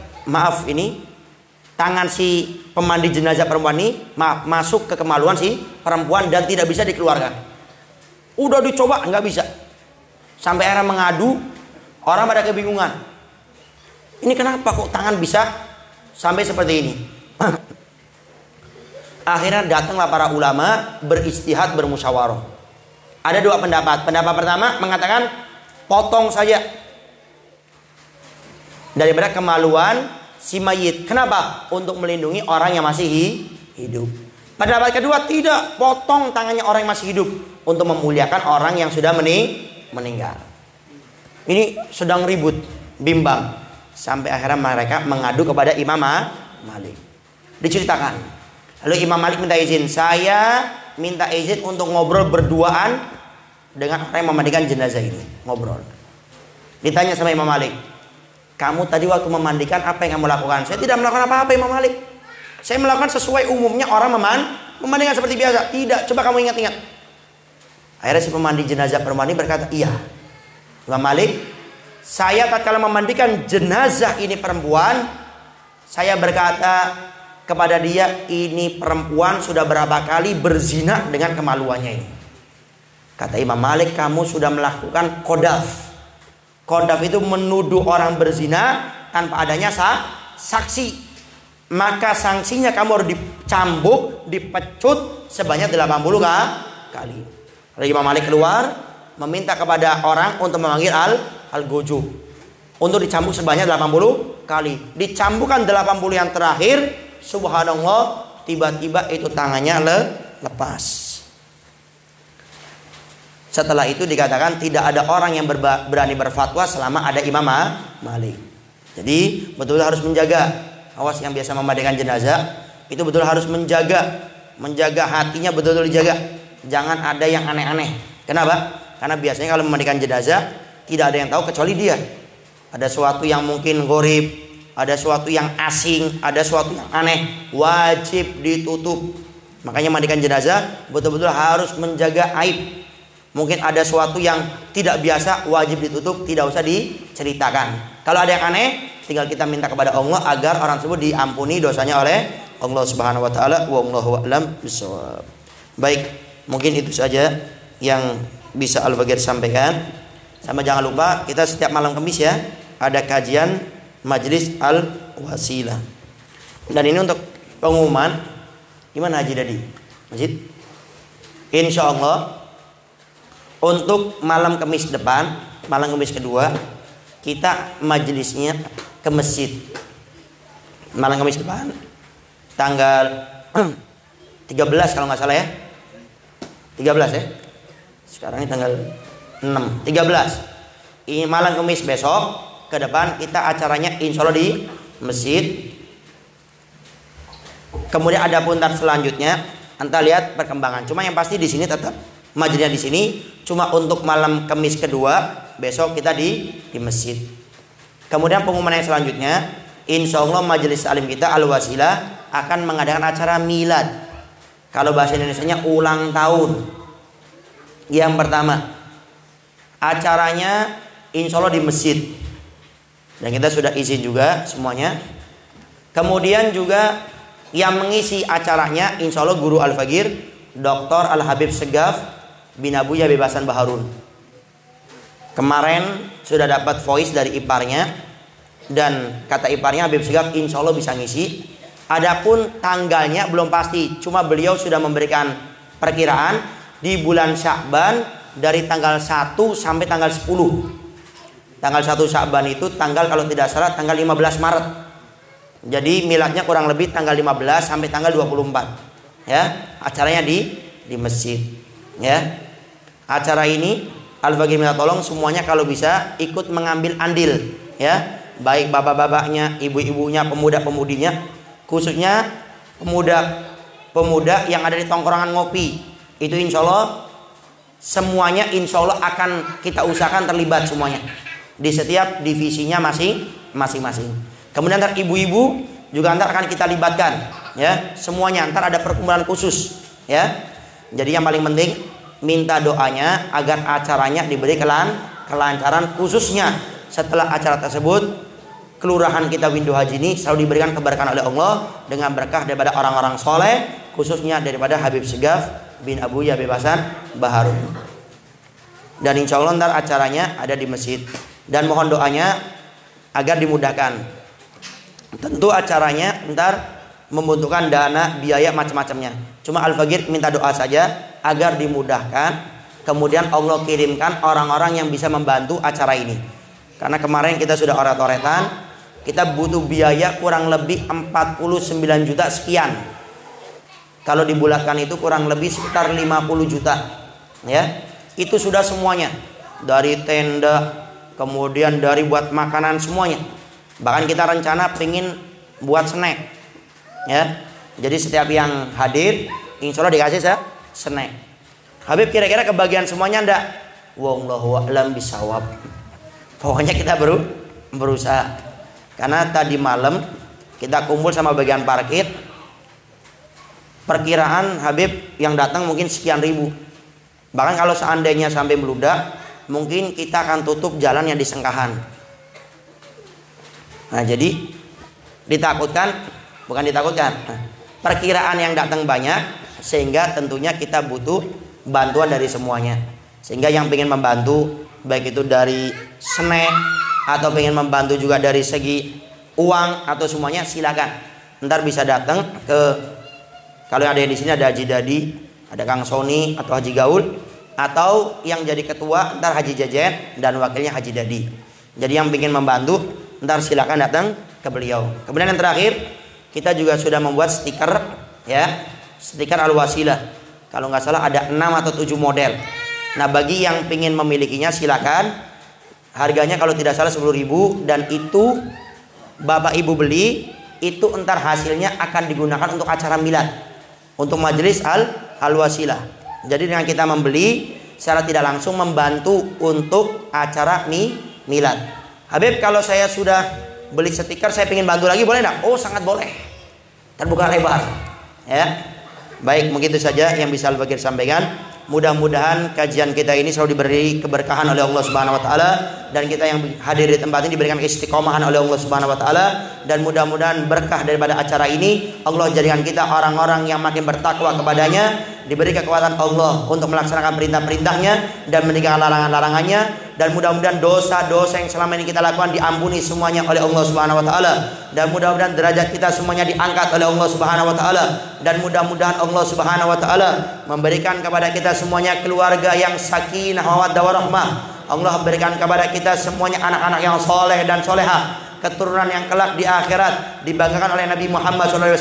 tangan si pemandi jenazah perempuan ini masuk ke kemaluan si perempuan dan tidak bisa dikeluarkan. Udah dicoba nggak bisa. Sampai akhirnya mengadu, orang pada kebingungan. Ini kenapa kok tangan bisa sampai seperti ini? Akhirnya datanglah para ulama beristihad, bermusyawarah. Ada dua pendapat. Pendapat pertama mengatakan potong saja daripada kemaluan si mayit. Kenapa? Untuk melindungi orang yang masih hidup. Pendapat kedua, tidak, potong tangannya orang yang masih hidup untuk memuliakan orang yang sudah meninggal. Ini sedang ribut, bimbang. Sampai akhirnya mereka mengadu kepada Imam Malik. Diceritakan. Lalu Imam Malik minta izin. Saya minta izin untuk ngobrol berduaan dengan orang yang memandikan jenazah ini. Ngobrol. Ditanya sama Imam Malik, kamu tadi waktu memandikan apa yang kamu lakukan? Saya tidak melakukan apa-apa Imam Malik. Saya melakukan sesuai umumnya orang memandikan seperti biasa. Tidak, coba kamu ingat-ingat. Akhirnya si pemandi jenazah perempuan ini berkata, iya Imam Malik, saya tatkala memandikan jenazah ini perempuan, saya berkata kepada dia, ini perempuan sudah berapa kali berzina dengan kemaluannya ini. Kata Imam Malik, kamu sudah melakukan qadhaf. Qadhaf itu menuduh orang berzina tanpa adanya saksi. Maka sanksinya kamu harus dicambuk, dipecut sebanyak 80 kali. Lalu Imam Malik keluar meminta kepada orang untuk memanggil al-Gojo untuk dicambuk sebanyak 80 kali. Dicambukkan 80 yang terakhir, subhanallah, tiba-tiba itu tangannya lepas. Setelah itu dikatakan tidak ada orang yang berani berfatwa selama ada Imam Malik. Jadi betul harus menjaga. Awas yang biasa memandikan jenazah itu betul harus menjaga hatinya, betul-betul dijaga. Jangan ada yang aneh-aneh. Kenapa? Karena biasanya kalau memandikan jenazah tidak ada yang tahu kecuali dia. Ada sesuatu yang mungkin gharib, ada sesuatu yang asing, ada sesuatu yang aneh, wajib ditutup. Makanya mandikan jenazah betul-betul harus menjaga aib. Mungkin ada sesuatu yang tidak biasa, wajib ditutup, tidak usah diceritakan. Kalau ada yang aneh, tinggal kita minta kepada Allah agar orang tersebut diampuni dosanya oleh Allah Subhanahu wa taala. Wallahu a'lam bishawab. Baik, mungkin itu saja yang bisa Al-Bagir sampaikan. Sama jangan lupa kita setiap malam Kamis ya ada kajian Majelis Al-Wasilah. Dan ini untuk pengumuman, gimana Haji Dadi? Masjid? Insya Allah untuk malam Kamis depan, malam Kamis kedua, kita majelisnya ke masjid. Malam Kamis depan, tanggal 13 kalau nggak salah ya. 13 ya. Sekarang ini tanggal 6, 13. Ini malam Kamis besok ke depan kita acaranya insya Allah di masjid. Kemudian ada puntar selanjutnya, anda lihat perkembangan. Cuma yang pasti di sini tetap Majelisnya di sini cuma untuk malam Kamis kedua, besok kita di masjid. Kemudian pengumuman yang selanjutnya, insya Allah majelis taklim kita Al-Wasilah akan mengadakan acara milad. Kalau bahasa Indonesianya ulang tahun. Yang pertama, acaranya insya Allah di masjid. Dan kita sudah izin juga semuanya. Kemudian juga yang mengisi acaranya insya Allah Guru Al-Fagir Dr. Al-Habib Segaf bin Abuya Bebasan Baharun. Kemarin sudah dapat voice dari iparnya, dan kata iparnya Habib Segaf insya Allah bisa ngisi. Adapun tanggalnya belum pasti, cuma beliau sudah memberikan perkiraan di bulan Sya'ban dari tanggal 1 sampai tanggal 10. Tanggal 1 Sya'ban itu tanggal, kalau tidak salah, tanggal 15 Maret. Jadi miladnya kurang lebih tanggal 15 sampai tanggal 24. Ya, acaranya di masjid. Ya. Acara ini Al-Fagir minta tolong semuanya kalau bisa ikut mengambil andil, ya. Baik bapak-bapaknya, ibu-ibunya, pemuda-pemudinya, khususnya pemuda-pemuda yang ada di tongkrongan ngopi. Itu insya Allah semuanya insya Allah akan kita usahakan terlibat semuanya di setiap divisinya masing-masing. Kemudian ntar ibu-ibu juga ntar akan kita libatkan, ya, semuanya ntar ada perkumpulan khusus, ya. Jadi yang paling penting minta doanya agar acaranya diberi kelancaran, khususnya setelah acara tersebut kelurahan kita Windu Haji ini selalu diberikan keberkahan oleh Allah dengan berkah daripada orang-orang soleh, khususnya daripada Habib Segaf bin Abuya Bebasan Baharun. Dan insya Allah ntar acaranya ada di masjid, dan mohon doanya agar dimudahkan. Tentu acaranya ntar membutuhkan dana, biaya macam-macamnya. Cuma Al-Fagir minta doa saja agar dimudahkan. Kemudian Allah kirimkan orang-orang yang bisa membantu acara ini. Karena kemarin kita sudah oret-oretan, kita butuh biaya kurang lebih 49 juta sekian. Kalau dibulatkan itu kurang lebih sekitar 50 juta. Ya, itu sudah semuanya. Dari tenda, kemudian dari buat makanan semuanya. Bahkan kita rencana pengen buat snack, ya. Jadi setiap yang hadir insya Allah dikasih snack. Habib kira-kira kebagian semuanya ndak? Wallahu a'lam bisawab. Pokoknya kita berusaha. Karena tadi malam kita kumpul sama bagian parkir, perkiraan Habib yang datang mungkin sekian ribu. Bahkan kalau seandainya sampai meludak, mungkin kita akan tutup jalan yang di Sengkahan. Nah, jadi perkiraan yang datang banyak, sehingga tentunya kita butuh bantuan dari semuanya. Sehingga yang pengen membantu, baik itu dari snack atau pengen membantu juga dari segi uang atau semuanya, silakan. Ntar bisa datang ke, kalau ada yang di sini ada Haji Dadi, ada Kang Soni atau Haji Gaul, atau yang jadi ketua ntar Haji Jajen dan wakilnya Haji Dadi. Jadi yang pengen membantu ntar silakan datang ke beliau. Kemudian yang terakhir, kita juga sudah membuat stiker, ya, stiker Al-Wasilah. Kalau nggak salah ada 6 atau 7 model. Nah, bagi yang pengen memilikinya silakan. Harganya kalau tidak salah 10.000, dan itu bapak ibu beli itu entar hasilnya akan digunakan untuk acara milad, untuk majelis Al-Wasilah. Jadi dengan kita membeli secara tidak langsung membantu untuk acara milad. Habib, kalau saya sudah beli stiker, saya ingin bantu lagi, boleh enggak? Oh, sangat boleh. Terbuka lebar. Ya. Baik, mungkin itu saja yang bisa Al-Fagir sampaikan. Mudah-mudahan kajian kita ini selalu diberi keberkahan oleh Allah Subhanahu wa taala, dan kita yang hadir di tempat ini diberikan istiqomahan oleh Allah Subhanahu wa taala, dan mudah-mudahan berkah daripada acara ini Allah jadikan kita orang-orang yang makin bertakwa kepadanya, diberi kekuatan Allah untuk melaksanakan perintah-perintahnya dan meninggalkan larangan-larangannya, dan mudah-mudahan dosa-dosa yang selama ini kita lakukan diampuni semuanya oleh Allah Subhanahu wa taala, dan mudah-mudahan derajat kita semuanya diangkat oleh Allah Subhanahu wa taala, dan mudah-mudahan Allah Subhanahu wa taala memberikan kepada kita semuanya keluarga yang sakinah, mawaddah warahmah. Allah berikan kepada kita semuanya anak-anak yang soleh dan solehah, keturunan yang kelak di akhirat dibanggakan oleh Nabi Muhammad SAW,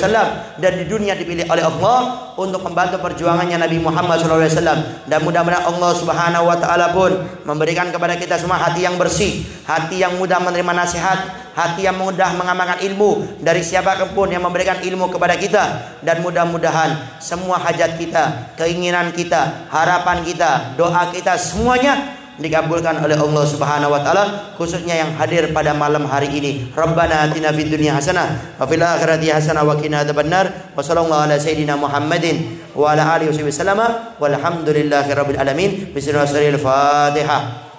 dan di dunia dipilih oleh Allah untuk membantu perjuangannya Nabi Muhammad SAW. Dan mudah-mudahan Allah Subhanahu wa taala pun memberikan kepada kita semua hati yang bersih, hati yang mudah menerima nasihat, hati yang mudah mengamalkan ilmu dari siapapun yang memberikan ilmu kepada kita. Dan mudah-mudahan semua hajat kita, keinginan kita, harapan kita, doa kita semuanya dikabulkan oleh Allah Subhanahu wa taala, khususnya yang hadir pada malam hari ini. Rabbana atina fid dunya hasanah wa fil akhirati hasanah wa qina adzabannar. Wa sallallahu ala sayidina Muhammadin wa ala alihi wasallam. Walhamdulillahirabbil alamin. Bismillahirrahmanirrahim.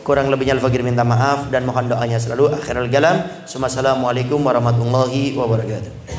Kurang lebihnya al-fakir minta maaf dan mohon doanya selalu. Akhirul kalam. Assalamualaikum warahmatullahi wabarakatuh.